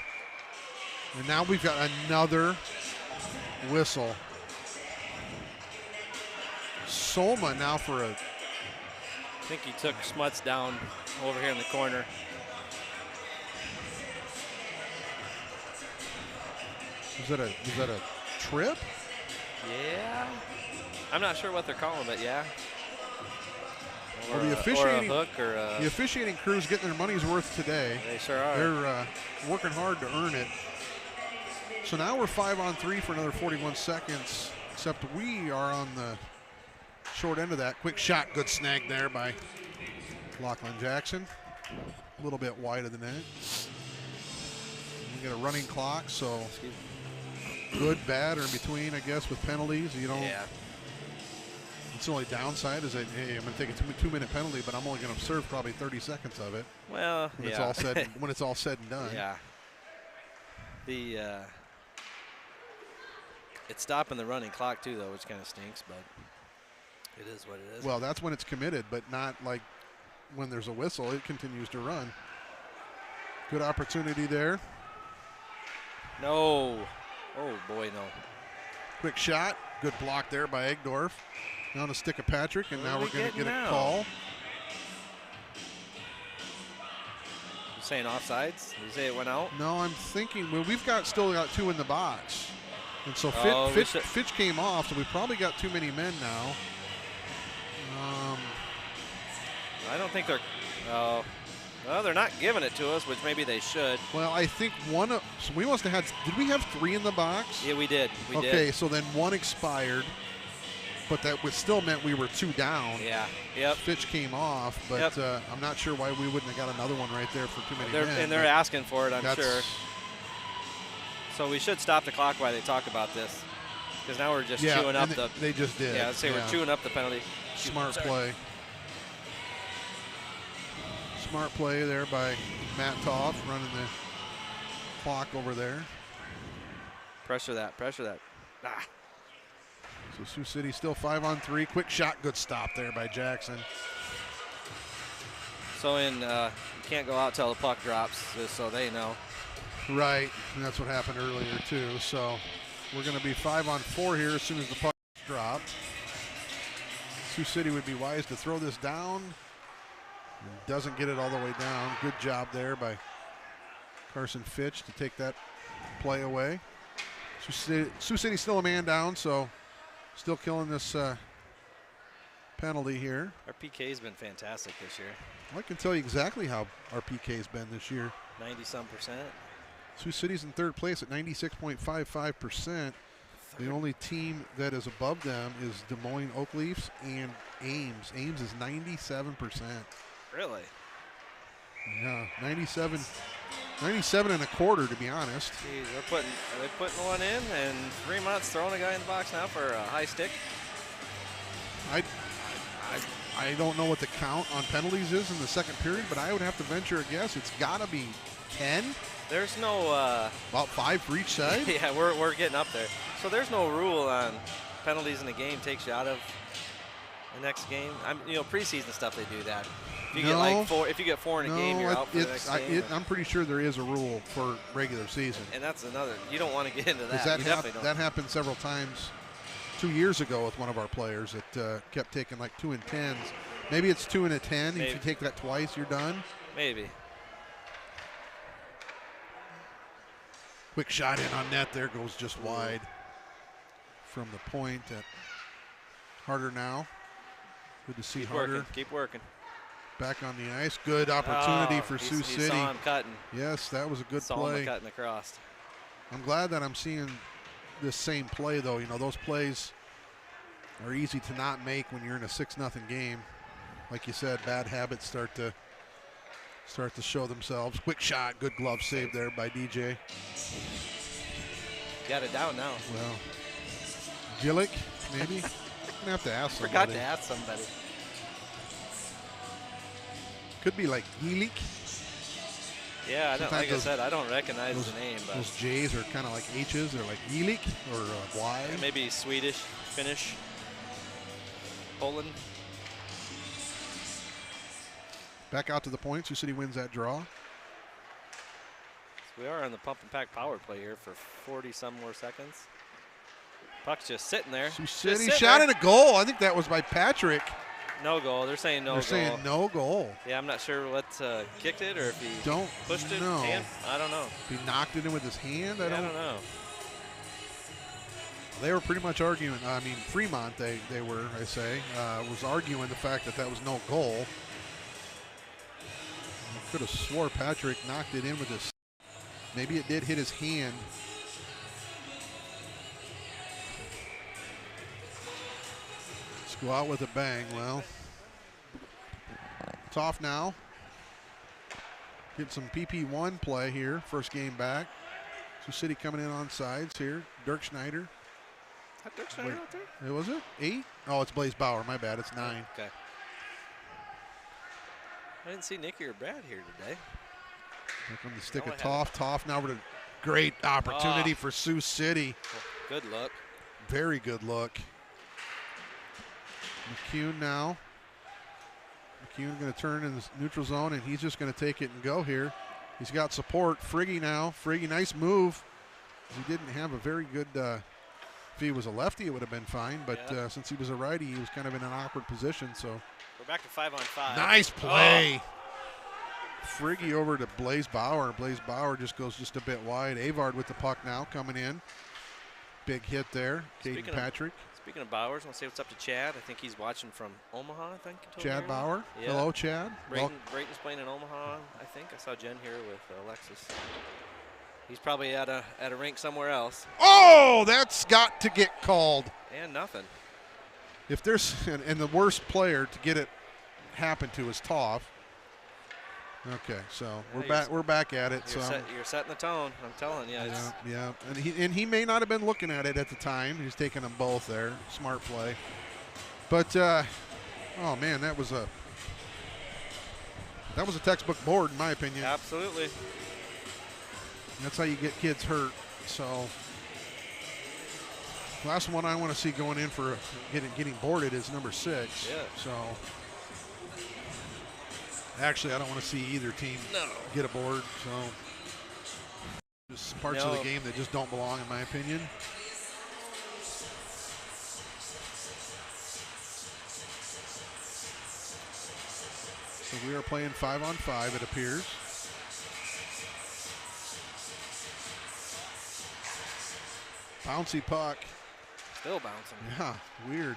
And now we've got another whistle. Solman now for a... I think he took Schmutz down over here in the corner. Was that a trip? Yeah. I'm not sure what they're calling, but yeah. Or, well, the officiating, or a hook or a, the officiating crew's getting their money's worth today. They sure are. They're working hard to earn it. So now we're 5-on-3 for another 41 seconds, except we are on the short end of that. Quick shot, good snag there by Lachlan Jackson. A little bit wide of the net. We got a running clock, so good, bad, or in between, I guess, with penalties. You don't. Yeah. It's the only downside is that, hey, I'm going to take a 2-minute penalty, but I'm only going to serve probably 30 seconds of it. Well, when it's all said, when it's all said and done. Yeah. It's stopping the running clock too, though, which kind of stinks, but it is what it is. Well, that's when it's committed, but not like when there's a whistle. It continues to run. Good opportunity there. No. Oh, boy, no. Quick shot. Good block there by Egdorf. Now on a stick of Patrick, and now we're going to get a call. You saying offsides? Did you say it went out? No, I'm thinking, well, we've still got two in the box. And so Fitch came off, so we probably got too many men now. I don't think they're. Well, they're not giving it to us, which maybe they should. Well, I think so we must have had. Did we have 3 in the box? Yeah, we did. Okay, so then 1 expired, but that would still meant we were 2 down. Yeah. Yep. Fitch came off, but I'm not sure why we wouldn't have got another one right there for too many men. And they're asking for it, I'm sure. So we should stop the clock while they talk about this, because now we're just chewing up the. They just did. Yeah, let's say we're chewing up the penalty. Smart play. Smart play there by Matt Toff, running the clock over there. Pressure that. Ah. So So Sioux City still 5-on-3. Quick shot, good stop there by Jackson. So you can't go out till the puck drops, just so they know. Right, and that's what happened earlier too. So we're going to be 5-on-4 here as soon as the puck dropped. Sioux City would be wise to throw this down. And doesn't get it all the way down. Good job there by Carson Fitch to take that play away. Sioux City still a man down, so still killing this penalty here. Our PK's been fantastic this year. I can tell you exactly how our PK's been this year. 90-some%. Sioux City's in third place at 96.55%. The only team that is above them is Des Moines Oak Leafs and Ames. Ames is 97%. Really? Yeah, 97 and a quarter, to be honest. Jeez, are they putting one in, and Fremont's throwing a guy in the box now for a high stick? I don't know what the count on penalties is in the second period, but I would have to venture a guess. It's got to be 10. There's no about 5 for each side. Yeah, we're getting up there. So there's no rule on penalties in a game takes you out of the next game. Preseason stuff they do that. If you get like 4, if you get 4 in a game, you're out for the next game. I'm pretty sure there is a rule for regular season. And that's another. You don't want to get into that. That happened several times 2 years ago with one of our players that kept taking like 2 and 10s. Maybe it's 2 and a 10. Maybe. If you take that twice, you're done. Maybe. Quick shot in on net there, goes just wide from the point. Harder now. Good to see Harder. Keep working. Back on the ice. Good opportunity for Sioux City. Saw him cutting. Yes, that was a good saw play. Him cutting across. I'm glad that I'm seeing this same play, though. Those plays are easy to not make when you're in a 6-0 game. Like you said, bad habits start to show themselves. Quick shot, good glove save there by DJ. Got it down now. Well, Gillick, maybe? I'm gonna have to ask somebody. Forgot to ask somebody. Could be like Gillick. Yeah, like I said, I don't recognize the name. But those J's are kind of like H's. They're like Gillick or Y. Yeah, maybe Swedish, Finnish, Poland. Back out to the point. Sioux City wins that draw. So we are on the pump and pack power play here for 40-some more seconds. Puck's just sitting there. Sioux City shot at a goal. I think that was by Patrick. No goal. They're saying no goal. They're saying no goal. Yeah, I'm not sure what kicked it or if he pushed it. Hand? I don't know. If he knocked it in with his hand? I don't know. They were pretty much arguing. I mean, Fremont, they were, I say, was arguing the fact that was no goal. I could have swore Patrick knocked it in with his. Maybe it did hit his hand. Let's go out with a bang. Well, it's off now. Get some PP1 play here. First game back. Sioux City coming in on sides here. Dirk Schneider. Is that Dirk Schneider out there? Was it 8? Oh, it's Blaze Bauer. My bad. It's 9. Okay. I didn't see Nicky or Brad here today. Back on the stick of Toff. Toff now with a great opportunity for Sioux City. Good look. Very good look. McCune now. McCune going to turn in the neutral zone, and he's just going to take it and go here. He's got support. Friggy now. Friggy, nice move. He didn't have a very good, if he was a lefty, it would have been fine. But since he was a righty, he was kind of in an awkward position. So we're back to 5-on-5. Nice play. Friggy over to Blaze Bauer. Blaze Bauer just goes just a bit wide. Avard with the puck now coming in. Big hit there. Caden Patrick. Speaking of Bowers, I want to say what's up to Chad. I think he's watching from Omaha, I think. Chad Bauer. Yeah. Hello, Chad. Brayton's playing in Omaha, I think. I saw Jen here with Alexis. He's probably at a rink somewhere else. Oh, that's got to get called. And nothing. If there's and the worst player to get it happen to is Toff. Okay, so we're back at it. You're setting the tone. I'm telling you. Yeah. And he may not have been looking at it at the time. He's taking them both there. Smart play. But oh man, that was a textbook board in my opinion. Absolutely. That's how you get kids hurt. So Last one I want to see going in for getting boarded is number 6. Yeah. So actually, I don't want to see either team get a board. So just parts of the game that just don't belong, in my opinion. So we are playing 5-on-5, it appears. Bouncy puck. Still bouncing. Yeah, weird.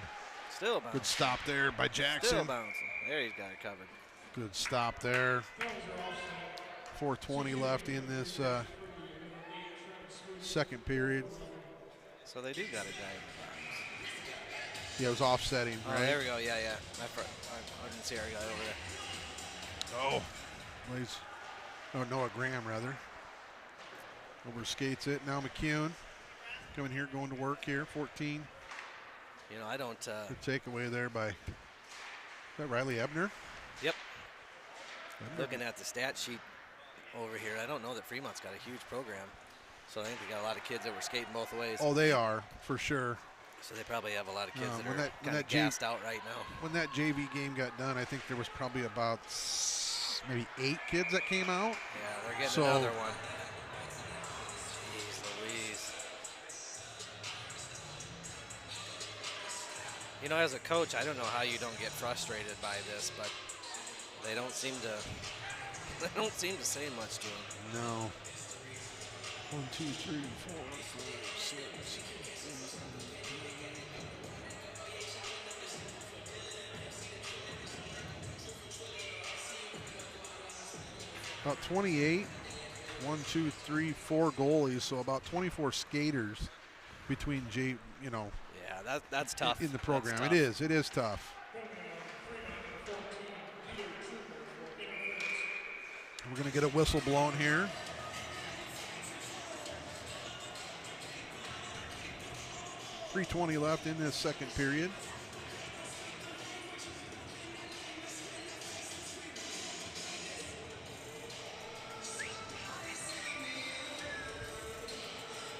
Still bouncing. Good stop there by Jackson. Still bouncing. There he's got it covered. Good stop there. 4:20 left in this second period. So they do got a guy in the box. Yeah, it was offsetting, Oh, right? there we go. Yeah. I didn't see our guy over there. Oh, Noah Graham, rather. Over skates it. Now McCune coming here, going to work here. 14. You know, I don't. Good takeaway there by, is that Riley Ebner? Yep. Ebner. Looking at the stat sheet over here, I don't know that Fremont's got a huge program. So I think they got a lot of kids that were skating both ways. Oh, they are, for sure. So they probably have a lot of kids that when are that kind of gassed out right now. When that JV game got done, I think there was probably about maybe 8 kids that came out. Yeah, they're getting another one. Jeez Louise. You know, as a coach, I don't know how you don't get frustrated by this, but they don't seem to say much to him. No. 1, 2, 3, 4, 5, 6. About 28, 1, 2, 3, 4 goalies, so about 24 skaters between Yeah, that's tough. In the program. Tough. It is tough. We're going to get a whistle blown here. .320 left in this second period.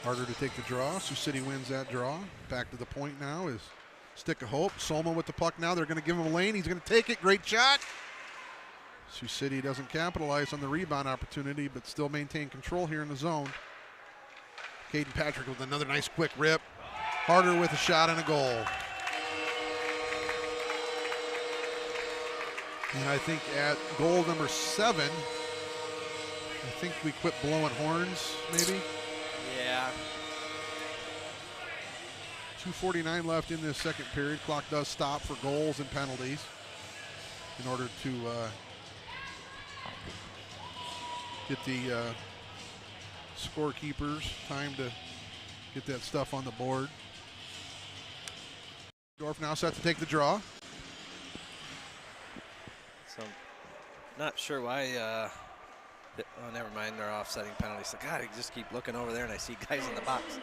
Harder to take the draw. Sioux City wins that draw. Back to the point now is Stick of Hope. Solma with the puck now. They're going to give him a lane. He's going to take it. Great shot. Sioux City doesn't capitalize on the rebound opportunity, but still maintain control here in the zone. Caden Patrick with another nice quick rip. Harder with a shot and a goal. And I think at goal number 7, I think we quit blowing horns, maybe. Yeah. 2:49 left in this second period. Clock does stop for goals and penalties in order to get the scorekeepers time to get that stuff on the board. Dorf now set to take the draw. So, not sure why. Oh, never mind. They're offsetting penalties. So, God, I just keep looking over there and I see guys in the box.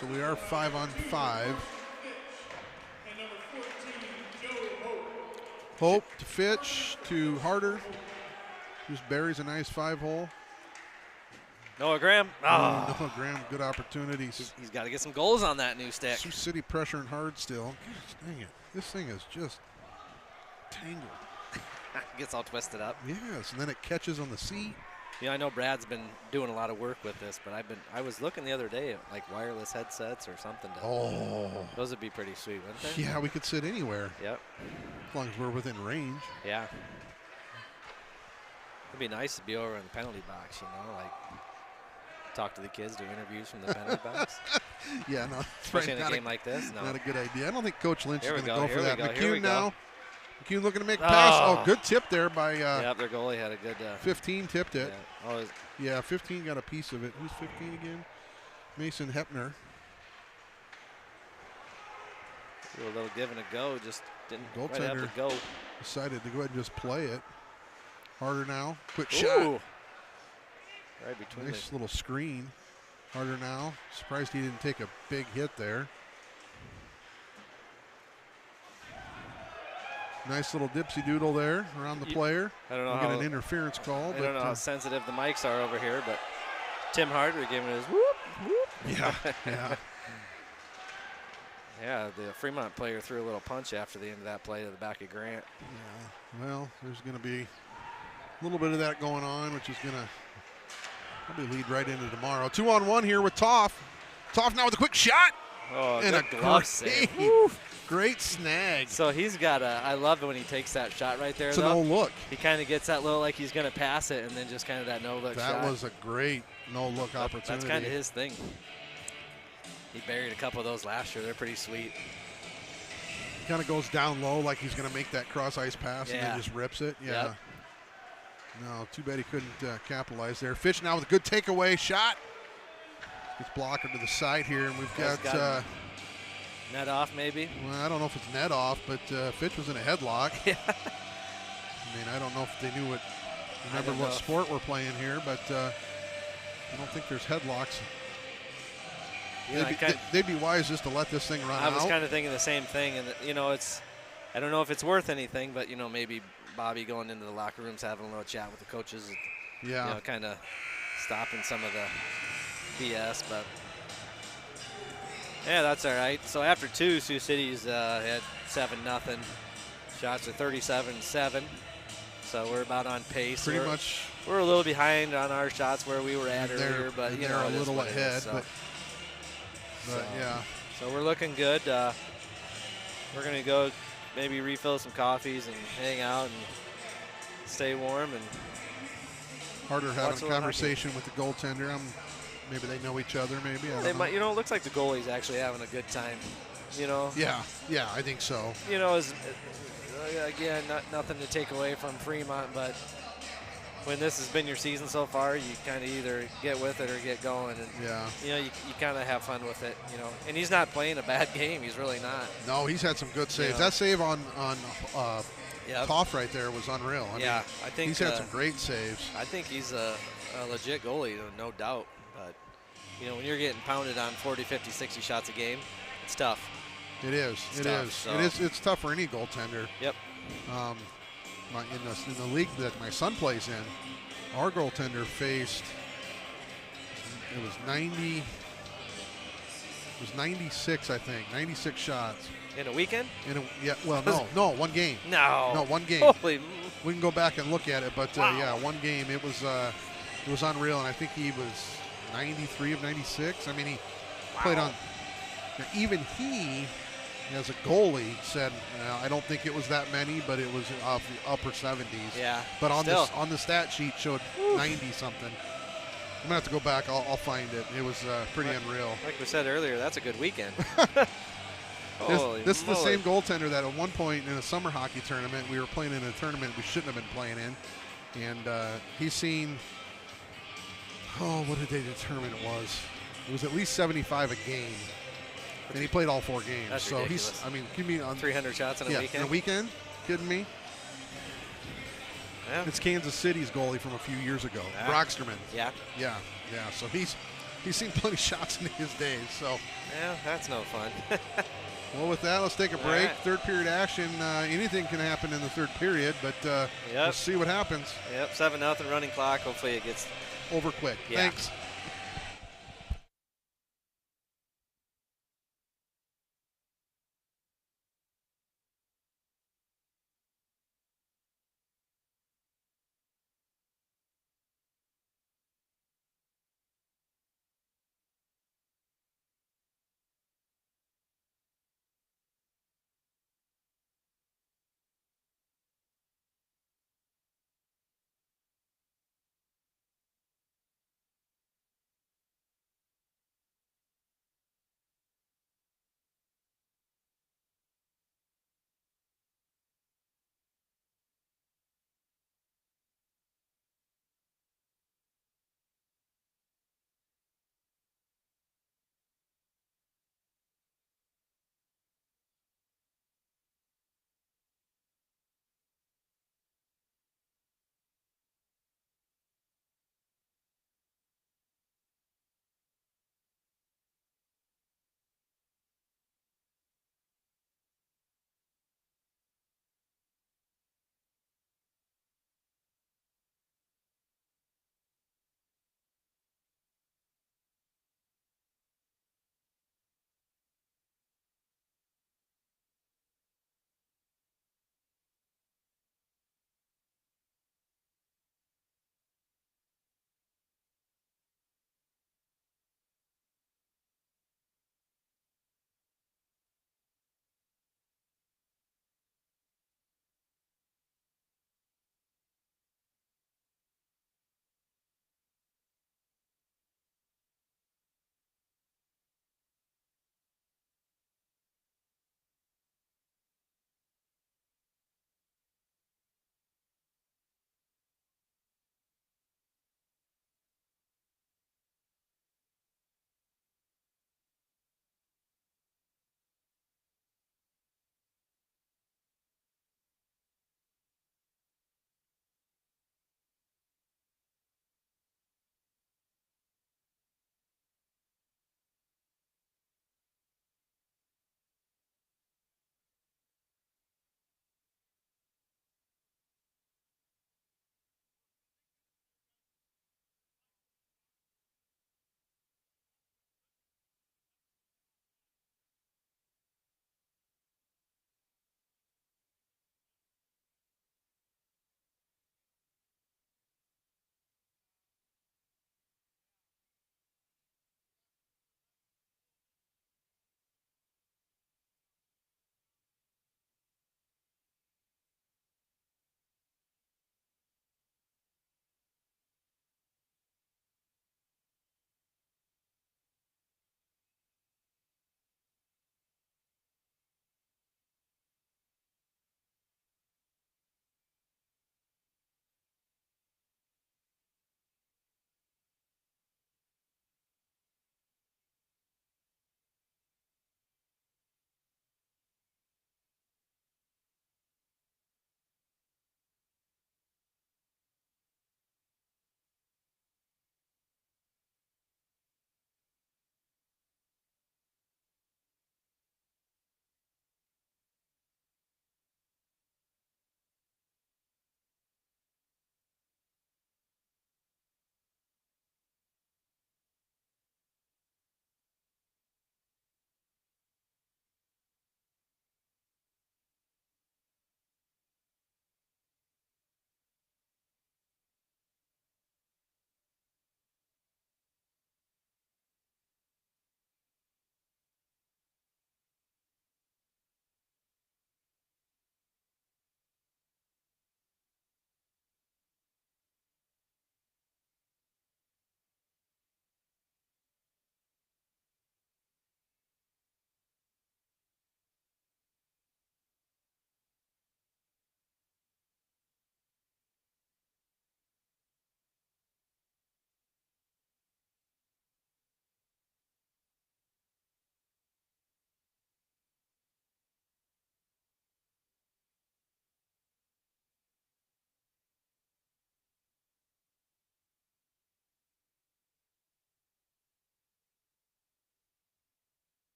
So we are 5-on-5. Hope to Fitch to Harder. Just buries a nice 5-hole. Noah Graham. Oh. Noah Graham, good opportunities. He's got to get some goals on that new stick. Sioux City pressuring hard still. Gosh, dang it. This thing is just tangled. Gets all twisted up. Yes, and then it catches on the seat. Yeah, I know Brad's been doing a lot of work with this, but I was looking the other day at like wireless headsets or something. Those would be pretty sweet, wouldn't they? Yeah, we could sit anywhere. Yep. As long as we're within range. Yeah. It'd be nice to be over in the penalty box, you know, like talk to the kids, do interviews from the penalty box. Yeah, no. Especially in a game like this. No. Not a good idea. I don't think Coach Lynch is going to go for Here that. we go. McCune now. McCune looking to make a pass. Oh, good tip there by yeah, their goalie had a good 15 tipped it. Yeah. 15 got a piece of it. Who's 15 again? Mason Hepner. A little give and a go, just didn't quite have to go. Decided to go ahead and just play it. Harder now. Quick Ooh. shot. Right between Nice little screen. Harder now. Surprised he didn't take a big hit there. Nice little dipsy doodle there around the player. I don't know we'll how get an interference call. I don't know how sensitive the mics are over here, but Tim Harder giving his whoop, whoop. Yeah, yeah. Yeah, the Fremont player threw a little punch after the end of that play to the back of Grant. Yeah. Well, there's going to be a little bit of that going on, which is going to probably lead right into tomorrow. 2-on-1 here with Toff. Toff now with a quick shot. Oh, And good glove save. Great snag. So he's got a, I love it when he takes that shot right there, It's though. a no-look. He kind of gets that little like he's going to pass it, and then just kind of that no-look shot. That was a great no-look opportunity. That's kind of his thing. He buried a couple of those last year. They're pretty sweet. He kind of goes down low like he's going to make that cross-ice pass and then just rips it. Yeah. Yep. No, too bad he couldn't capitalize there. Fitch now with a good takeaway shot. Gets blocker to the side here, and we've got net off maybe. Well, I don't know if it's net off, but Fitch was in a headlock. Yeah. I mean, I don't know if they knew remember what sport we're playing here, but I don't think there's headlocks. Yeah, they'd be wise just to let this thing run out. I was kind of thinking the same thing, and you know, I don't know if it's worth anything, but you know, maybe Bobby going into the locker rooms having a little chat with the coaches, yeah, you know, kind of stopping some of the BS, but yeah, that's all right. So after two, Sioux City's had 7-0. Shots are 37-7. So we're about on pace. Pretty much. We're a little behind on our shots where we were at earlier, but you know, a little ahead. So. But yeah. So we're looking good. We're gonna go maybe refill some coffees and hang out and stay warm and. Harder having a conversation with the goaltender. Maybe they know each other. Maybe they might. You know, it looks like the goalie's actually having a good time. You know. Yeah, I think so. You know, again, nothing to take away from Fremont, but when this has been your season so far, you kind of either get with it or get going, and you know, you kind of have fun with it. You know, and he's not playing a bad game. He's really not. No, he's had some good saves. You know. That save on Toff right there was unreal. I mean, I think he's had some great saves. I think he's a legit goalie, no doubt. But you know, when you're getting pounded on 40, 50, 60 shots a game, it's tough. It is. It's tough for any goaltender. Yep. In the league that my son plays in, our goaltender faced. It was 90. It was 96, I think. 96 shots. In a weekend? No, one game. No, one game. Holy. We can go back and look at it, but yeah, one game. It was unreal, and I think he was 93 of 96. I mean, he played on. Even he, as a goalie, said, I don't think it was that many, but it was off the upper 70s. Yeah. But on the stat sheet showed 90 something. I'm gonna have to go back. I'll find it. It was pretty unreal. Like we said earlier, that's a good weekend. This is the same goaltender that at one point in a summer hockey tournament, we were playing in a tournament we shouldn't have been playing in, and he's seen. Oh, what did they determine it was? It was at least 75 a game. And he played all 4 games. That's so ridiculous. give me on 300 shots in a weekend. In a weekend? Kidding me? Yeah. It's Kansas City's goalie from a few years ago, Brocksterman. Yeah. So he's seen plenty of shots in his days. So yeah, that's no fun. well, with that, let's take a break. Right. Third period action. Anything can happen in the third period, but we'll see what happens. Yep, 7-0 running clock. Hopefully it gets over quick. Yeah. Thanks.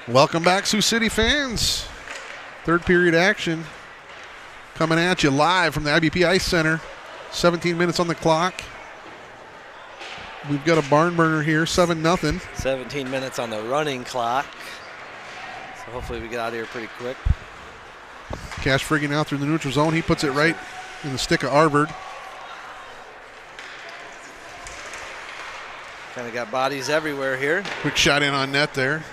Welcome back, Sioux City fans. Third period action coming at you live from the IBP Ice Center. 17 minutes on the clock. We've got a barn burner here, 7-0. 17 minutes on the running clock. So hopefully we get out of here pretty quick. Cash Friggy now through the neutral zone. He puts it right in the stick of Arvard. Kind of got bodies everywhere here. Quick shot in on net there.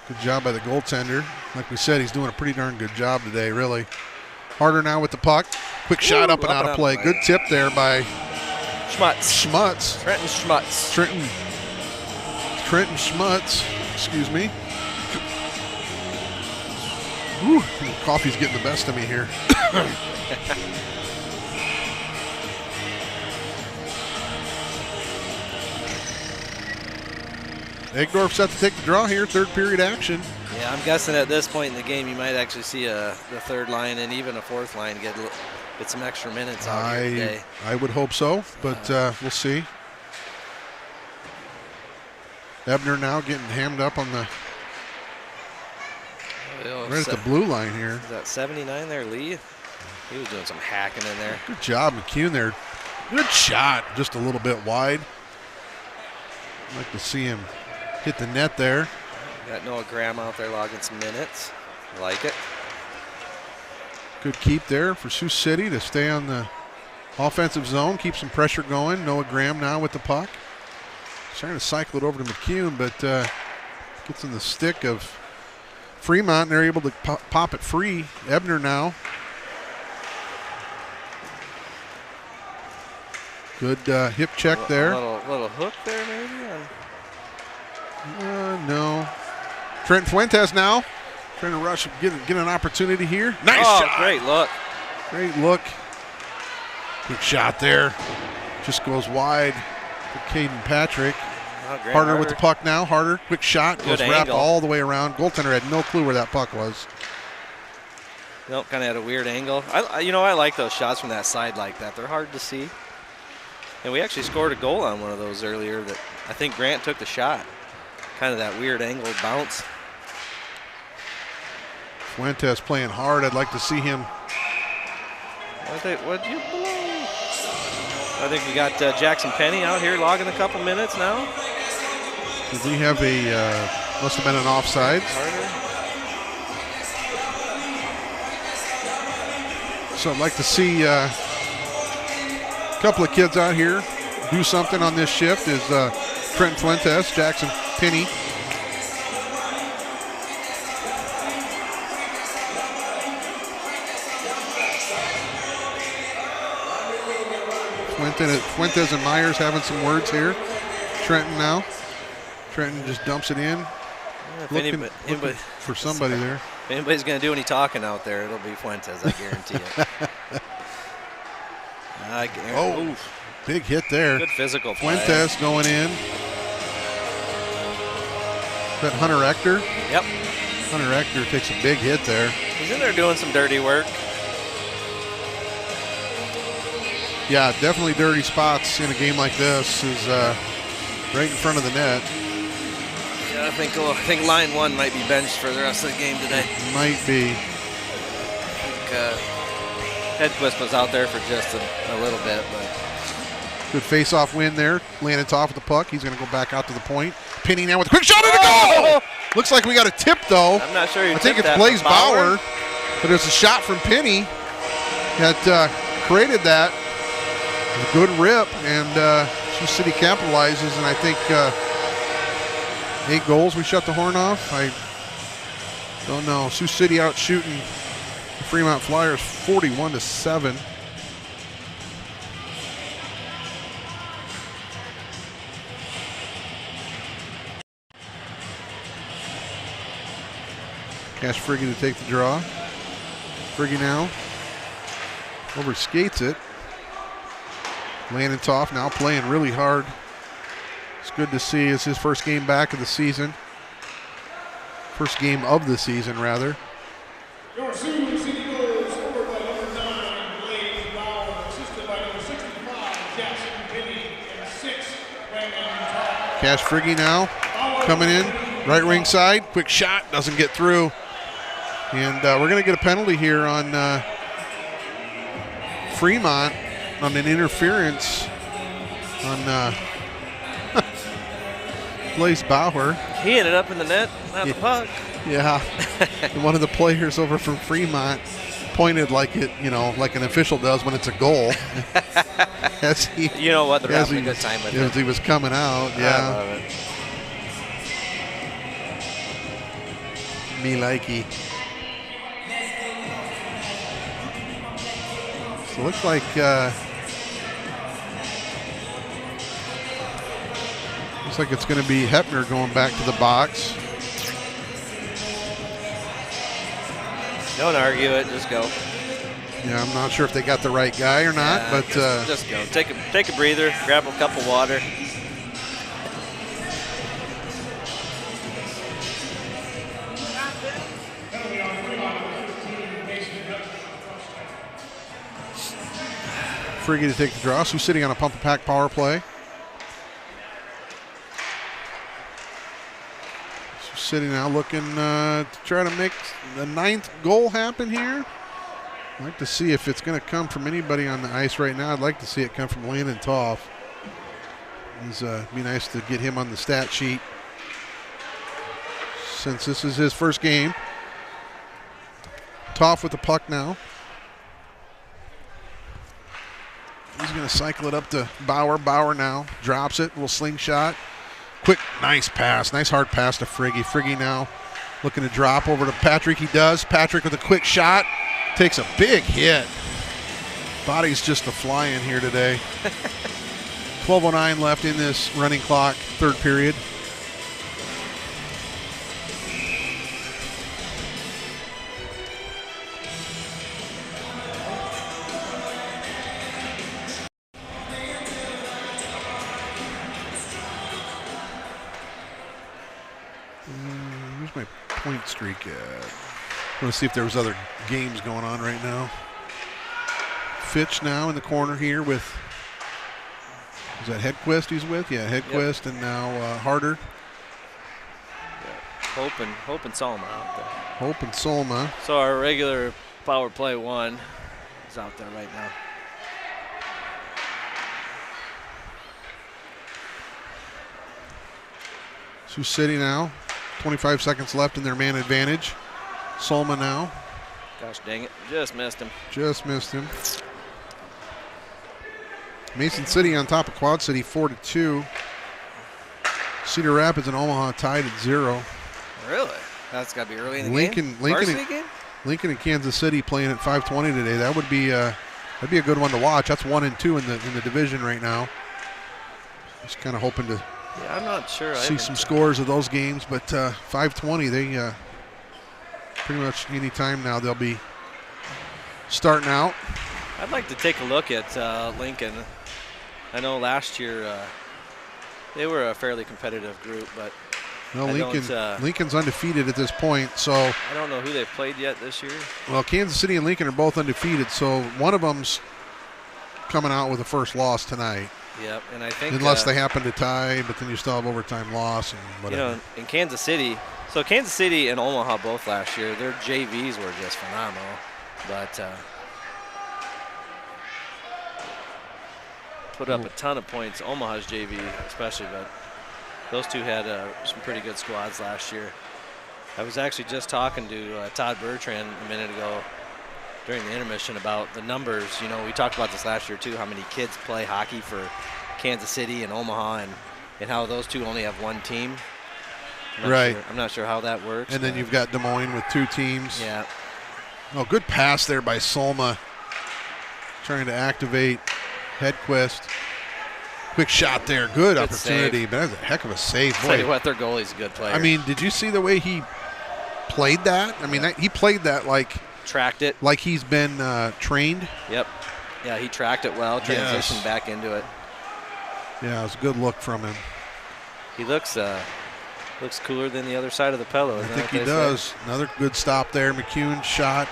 Good job by the goaltender. Like we said, he's doing a pretty darn good job today, really. Harder now with the puck. Quick shot up and out of play. Good tip there by Schmutz. Trenton Schmutz. Trenton Schmutz. Excuse me. Whew, coffee's getting the best of me here. Egdorf set to take the draw here, third period action. Yeah, I'm guessing at this point in the game you might actually see the third line and even a fourth line get some extra minutes out here today. I would hope so, but we'll see. Ebner now getting hammed up on the right at the blue line here. Is that 79 there, Lee? He was doing some hacking in there. Good job, McCune there. Good shot, just a little bit wide. I'd like to see him hit the net there. Got Noah Graham out there logging some minutes. I like it. Good keep there for Sioux City to stay on the offensive zone, keep some pressure going. Noah Graham now with the puck. Trying to cycle it over to McCune, but gets in the stick of Fremont, and they're able to pop it free. Ebner now. Good hip check there. Little hook there maybe? No. Trent Fuentes now. Trying to rush and get an opportunity here. Nice shot. Great look. Great look. Good shot there. Just goes wide for Caden Patrick. Harder with the puck now. Harder. Quick shot. Goes wrapped all the way around. Goaltender had no clue where that puck was. Nope, kind of had a weird angle. I like those shots from that side like that. They're hard to see. And we actually scored a goal on one of those earlier that I think Grant took the shot. Kind of that weird angle bounce. Fuentes playing hard. I'd like to see him. What'd you blow? I think we got Jackson Penny out here logging a couple minutes now. Did we have must have been an offside. So I'd like to see a couple of kids out here do something on this shift is Trent Fuentes, Jackson Penny. Fuentes and Myers having some words here. Trenton now. Trenton just dumps it in. Yeah, looking for somebody there. If anybody's going to do any talking out there, it'll be Fuentes, I guarantee it. Big hit there. Good physical play. Fuentes going in. Is that Hunter Ector? Yep. Hunter Ector takes a big hit there. He's in there doing some dirty work. Yeah, definitely dirty spots in a game like this is right in front of the net. Yeah, I think line one might be benched for the rest of the game today. Might be. I think Hedquist was out there for just a little bit, but. Good face-off win there. Landon with the puck. He's going to go back out to the point. Penny now with a quick shot at the goal. Looks like we got a tip though. I'm not sure. I think it's Blaze Bauer, but it's a shot from Penny that created that. A good rip, and Sioux City capitalizes, and I think 8 goals. We shut the horn off. I don't know. Sioux City out shooting the Fremont Flyers 41-7. Cash Friggy to take the draw. Friggy now over skates it. Landon now playing really hard. It's good to see. It's his first game back of the season. First game of the season, rather. Your Sioux City goals scored by number 9, Blaze Bauer, assisted by number 65, Jackson Penny, and 6, Brandon Todd. Cash Friggy now coming in. Right wing side, quick shot, doesn't get through. And we're going to get a penalty here on Fremont on an interference on Blaze Bauer. He ended up in the net, not the puck. Yeah. And one of the players over from Fremont pointed like it, like an official does when it's a goal. As he, you know what? They're having a good time with it. As he was coming out, yeah. I love it. Me likey. So it looks like it's going to be Hepner going back to the box. Don't argue it, just go. Yeah, I'm not sure if they got the right guy or not, but just go. Take a breather, grab a cup of water. Friggy to take the draw. So sitting on a pump and pack power play. So sitting now looking to try to make the 9th goal happen here. I'd like to see if it's going to come from anybody on the ice right now. I'd like to see it come from Landon Toff. It'd be nice to get him on the stat sheet since this is his first game. Toff with the puck now. He's going to cycle it up to Bauer. Bauer now drops it. Little slingshot. Quick, nice pass. Nice hard pass to Friggy. Friggy now looking to drop over to Patrick. He does. Patrick with a quick shot. Takes a big hit. Body's just a flying here today. 12:09 left in this running clock, third period. Where's my point streak at? I want to see if there was other games going on right now. Fitch now in the corner here with, is that Hedquist he's with? Yeah, Hedquist, and now Harder. Hope and Solma out there. Hope and Solma. So our regular power play 1 is out there right now. Sioux City now, 25 seconds left in their man advantage. Solma now. Gosh dang it, just missed him. Just missed him. Mason City on top of Quad City 4-2. Cedar Rapids and Omaha tied at 0. Really? That's got to be early in the game? Lincoln and Kansas City playing at 5:20 today. That would be that'd be a good one to watch. That's 1 and 2 in the division right now. Just kind of hoping to I'm not sure. see some scores of those games, but 5:20 they pretty much any time now they'll be starting out. I'd like to take a look at Lincoln. I know last year they were a fairly competitive group, but Lincoln's undefeated at this point, so I don't know who they've played yet this year. Well, Kansas City and Lincoln are both undefeated, so one of them's coming out with a first loss tonight. Yep, and I think unless they happen to tie, but then you still have overtime loss and whatever. In Kansas City, so Kansas City and Omaha both last year, their JVs were just phenomenal, but put up a ton of points. Omaha's JV especially, but those two had some pretty good squads last year. I was actually just talking to Todd Bertrand a minute ago during the intermission about the numbers. We talked about this last year too, how many kids play hockey for Kansas City and Omaha, and how those two only have one team. I'm not sure how that works. And then you've got Des Moines with 2 teams. Yeah. Oh, good pass there by Solma, trying to activate Hedquist. Quick shot there. Good opportunity, but that's a heck of a save. Tell you what, their goalie's a good player. I mean, did you see the way he played that? I mean, he played that like tracked it, like he's been trained. Yep. Yeah, he tracked it well, transitioned back into it. Yeah, it was a good look from him. He looks cooler than the other side of the pillow. I think he does. Another good stop there. McCune shot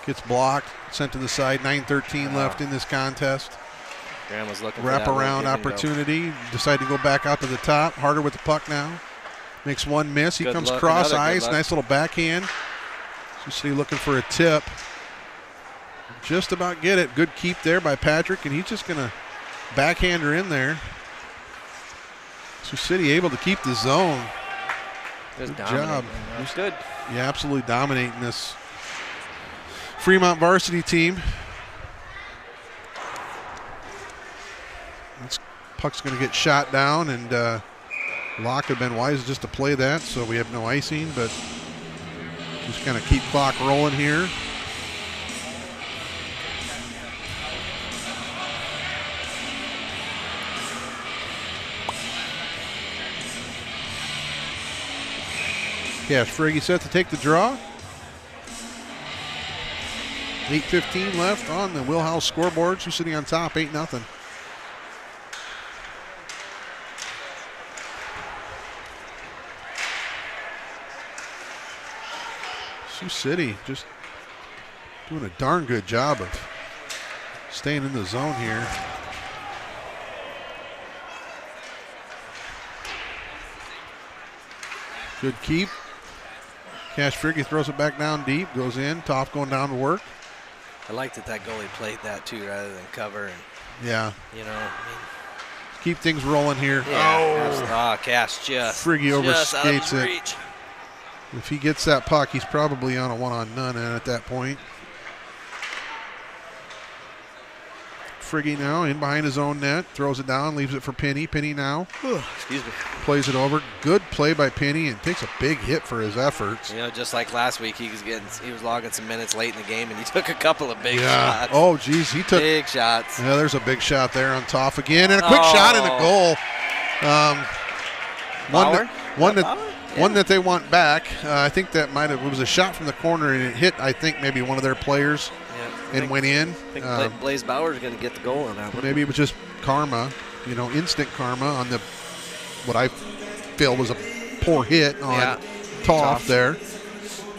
gets blocked, sent to the side. 9:13 left in this contest. Graham was looking wrap for that around opportunity. Decide to go back out to the top. Harder with the puck now. Makes one miss. He Good comes luck, cross another good ice. luck. Nice little backhand. Sioux City looking for a tip. Just about get it. Good keep there by Patrick, and he's just going to backhand her in there. Sioux City able to keep the zone. Good job. That's good. Yeah, absolutely dominating this Fremont varsity team. This puck's going to get shot down, and Locke had been wise just to play that, so we have no icing, but just kind of keep clock rolling here. Yeah, Friggy set to take the draw. 8:15 left on the Wheelhouse scoreboard. Sioux City on top, 8-0. Sioux City just doing a darn good job of staying in the zone here. Good keep. Cash Friggy throws it back down deep, goes in. Toff going down to work. I like that goalie played that too rather than cover. And, Yeah. you know, I mean, Keep things rolling here. yeah, Cash just Friggy just out of overskates his it. reach. If he gets that puck, he's probably on a one-on-none at that point. Friggy now in behind his own net, throws it down, leaves it for Penny. Penny now Excuse me. plays it over. Good play by Penny, and takes a big hit for his efforts. You know, just like last week, he was logging some minutes late in the game, and he took a couple of big Yeah. shots. Oh, geez, he took. Big shots. Yeah, there's a big shot there on Toff again, and a quick shot and a goal. Bauer? One that they want back. I think that it was a shot from the corner, and it hit, I think, maybe one of their players and went in. I think Blaze Bauer's going to get the goal on that one. Maybe it was just karma, instant karma on what I feel was a poor hit on Toff there.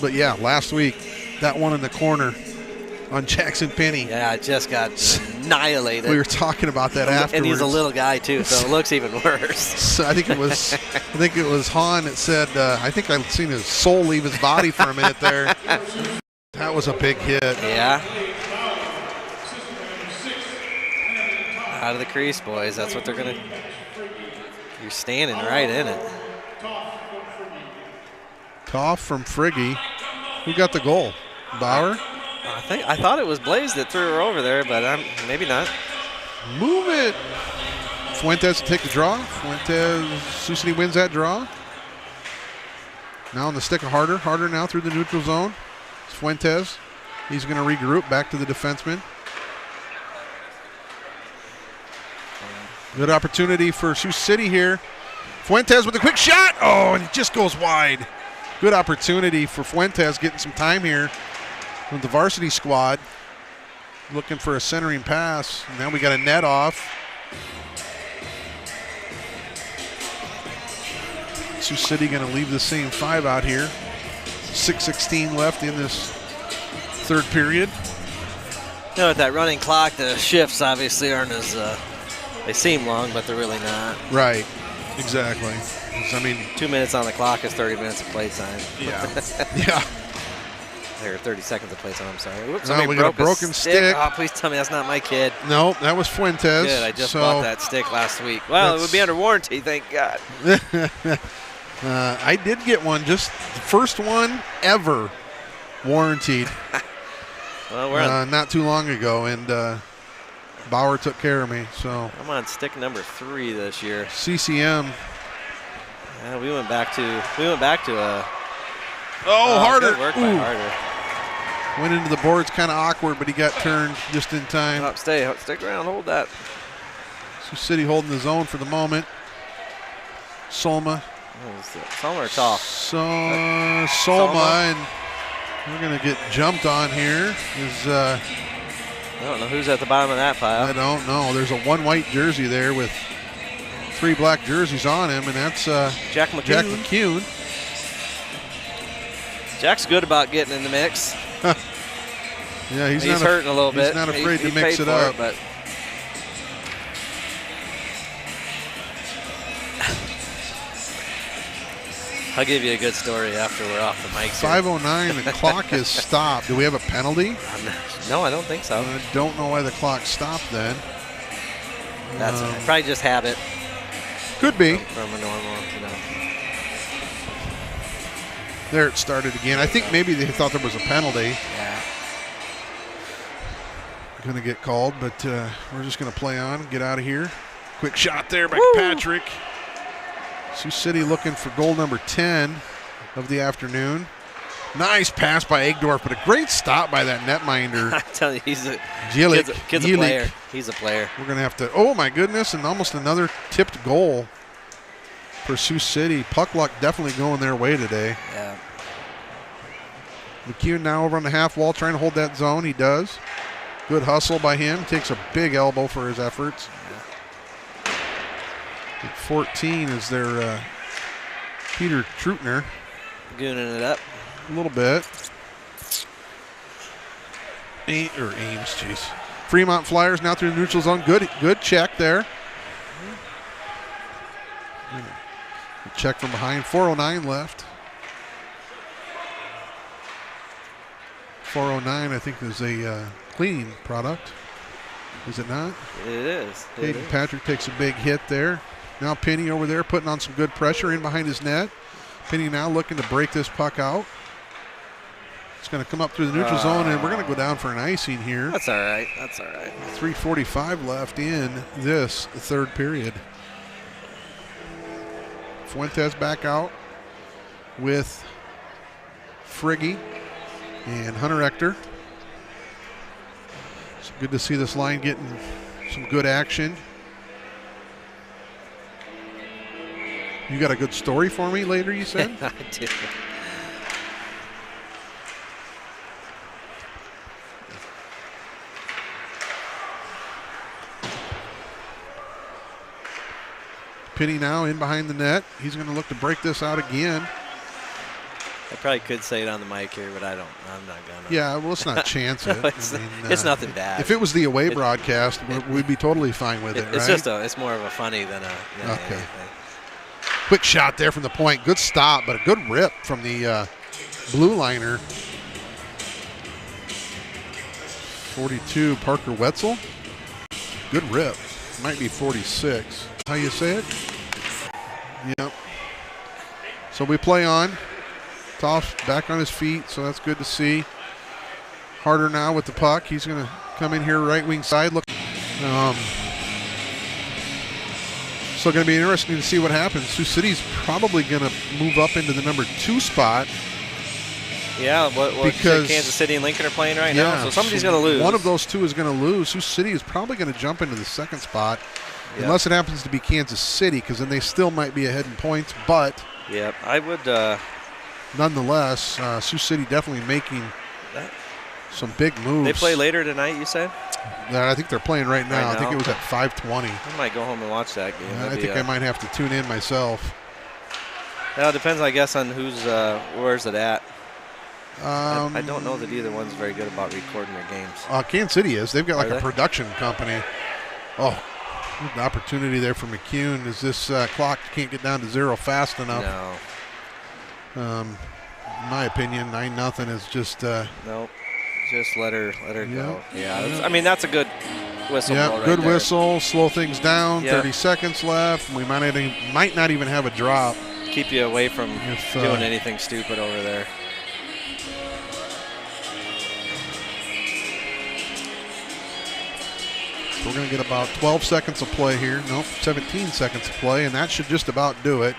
But yeah, last week, that one in the corner on Jackson Penny. Yeah, it just got annihilated. We were talking about that afterwards. And he's a little guy too, so it looks even worse. So I think it was Han that said, I think I've seen his soul leave his body for a minute there. That was a big hit. Yeah. Out of the crease, boys. That's what they're going to. You're standing right in it. Toff from Friggy. Who got the goal? Bauer? I thought it was Blaze that threw her over there, but maybe not. Move it. Fuentes to take the draw. Fuentes, Sioux City wins that draw. Now on the stick of Harder. Harder now through the neutral zone. It's Fuentes. He's going to regroup back to the defenseman. Good opportunity for Sioux City here. Fuentes with a quick shot. Oh, and it just goes wide. Good opportunity for Fuentes getting some time here with the varsity squad. Looking for a centering pass. Now we got a net off. Sioux City going to leave the same five out here. 6:16 left in this third period. You know, with that running clock, the shifts obviously aren't as, they seem long, but they're really not. Right, exactly. I mean, 2 minutes on the clock is 30 minutes of play time. Yeah. Yeah. Or 30 seconds of play time, I'm sorry. Oops, Well, we got a broken stick. Oh, please tell me that's not my kid. No, that was Fuentes. Good, I just bought that stick last week. Well, it would be under warranty, thank God. I did get one, just the first one ever warranted. Well, we're not too long ago, and Bauer took care of me. So I'm on stick number 3 this year. CCM. Yeah, we went back to a. Harder. Good work by Harder. Went into the boards kind of awkward, but he got turned just in time. Stick around, hold that. Sioux City holding the zone for the moment. Solma. Solma or Toff? Solma, and we're going to get jumped on here. I don't know who's at the bottom of that pile. I don't know. There's a one white jersey there with 3 black jerseys on him, and that's Jack McCune. Jack McCune. Jack's good about getting in the mix. Yeah, he's not hurting a little bit. He's not afraid to he mix paid it for up. But I'll give you a good story after we're off the mic. 5:09, the clock is stopped. Do we have a penalty? No, I don't think so. I don't know why the clock stopped then. That's probably just habit. Could be. From a normal, There it started again. I think maybe they thought there was a penalty. Yeah. Going to get called, but we're just going to play on, get out of here. Quick shot there by Patrick. Sioux City looking for goal number 10 of the afternoon. Nice pass by Egdorf, but a great stop by that netminder. I tell you, he's a kid's a player. He's a player. We're going to have to, oh my goodness, and almost another tipped goal for Sioux City. Puck luck definitely going their way today. Yeah. McCune now over on the half wall trying to hold that zone. He does. Good hustle by him. Takes a big elbow for his efforts. At 14 is their Peter Trutner. Gooning it up. A little bit. Ames, jeez. Fremont Flyers now through the neutral zone. Good check there. Check from behind. 4:09 left. 4:09, I think, is a cleaning product. Is it not? It is. Hayden Patrick takes a big hit there. Now Penny over there putting on some good pressure in behind his net. Penny now looking to break this puck out. It's going to come up through the neutral zone, and we're going to go down for an icing here. That's all right. That's all right. 3:45 left in this third period. Fuentes back out with Friggy and Hunter Ector. It's good to see this line getting some good action. You got a good story for me later, you said? I do. Penny now in behind the net. He's going to look to break this out again. I probably could say it on the mic here, but I'm not going to. Yeah, well, let's not chance it. It's nothing bad. If it was the away broadcast, we'd be totally fine with it, It's right? it's more of a funny than anything. Quick shot there from the point. Good stop, but a good rip from the blue liner. 42, Parker Wetzel. Good rip. Might be 46. How you say it? Yep. So we play on. Toss back on his feet, so that's good to see. Harder now with the puck. He's going to come in here right wing side. Look. So going to be interesting to see what happens. Sioux City's probably going to move up into the number 2 spot. Yeah, because Kansas City and Lincoln are playing right now, so somebody's going to lose. One of those two is going to lose. Sioux City is probably going to jump into the second spot, unless it happens to be Kansas City, because then they still might be ahead in points. But I would. Nonetheless, Sioux City definitely making some big moves. They play later tonight, you said? I think they're playing right now. I think it was at 5:20. I might go home and watch that game. I think I might have to tune in myself. Well, it depends, I guess, on where's it at. I don't know that either one's very good about recording their games. Kansas City is. They've got like a production company. Oh, good opportunity there for McCune. Is this clock can't get down to 0 fast enough? No. In my opinion, 9-0 is just. Nope. Just let her go. Yeah. I mean, that's a good whistle. Yeah, right good there. whistle. Slow things down. 30 seconds left. We might not even have a drop. Keep you away from doing anything stupid over there. So we're going to get about 12 seconds of play here. Nope, 17 seconds of play, and that should just about do it.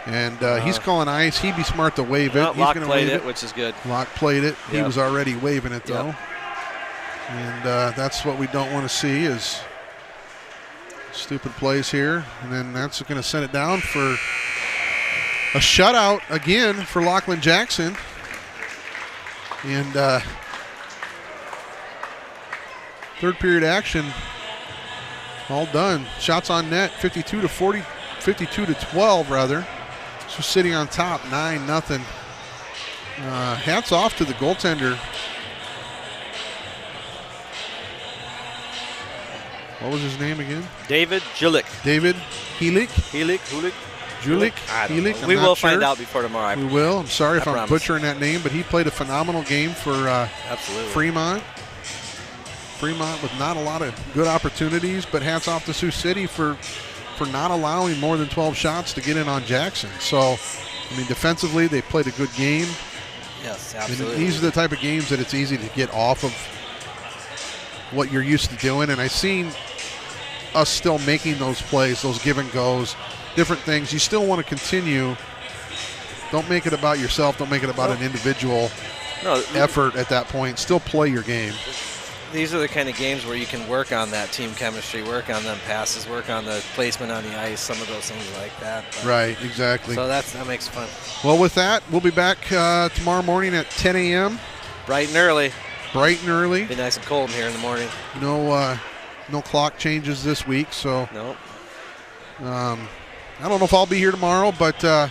And he's calling ice. He'd be smart to wave it. He's Locke played it, which is good. Locke played it. He was already waving it, though. Yep. And that's what we don't want to see is stupid plays here. And then that's going to send it down for a shutout again for Lachlan Jackson. And third period action all done. Shots on net, 52-12 rather. So sitting on top, 9-0. Hats off to the goaltender. What was his name again? David Julik. David Helik. Julik? I don't Julik? know. We I'm will not find sure. out before tomorrow. We will. I'm sorry if I'm promise. butchering that name, but he played a phenomenal game for Absolutely. Fremont. Fremont with not a lot of good opportunities, but hats off to Sioux City for not allowing more than 12 shots to get in on Jackson. So, I mean, defensively, they played a good game. Yes, And absolutely. these are the type of games that it's easy to get off of what you're used to doing. And I've seen us still making those plays, those give and goes, different things. You still want to continue. Don't make it about yourself. Don't make it about an individual effort at that point. Still play your game. These are the kind of games where you can work on that team chemistry, work on them passes, work on the placement on the ice, some of those things like that. But Right, exactly. So that makes it fun. Well, with that, we'll be back tomorrow morning at 10 a.m. Bright and early. Bright and early. Be nice and cold in here in the morning. No clock changes this week, so Nope. I don't know if I'll be here tomorrow, but Oh,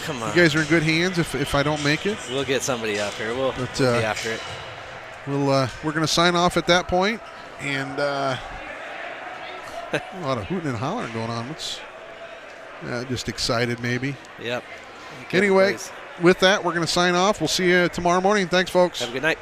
come on. you guys are in good hands if I don't make it. We'll get somebody up here. We'll be after it. We're going to sign off at that point, and a lot of hooting and hollering going on. Just excited maybe. Yep. Anyway, Boys. with that, we're going to sign off. We'll see you tomorrow morning. Thanks, folks. Have a good night.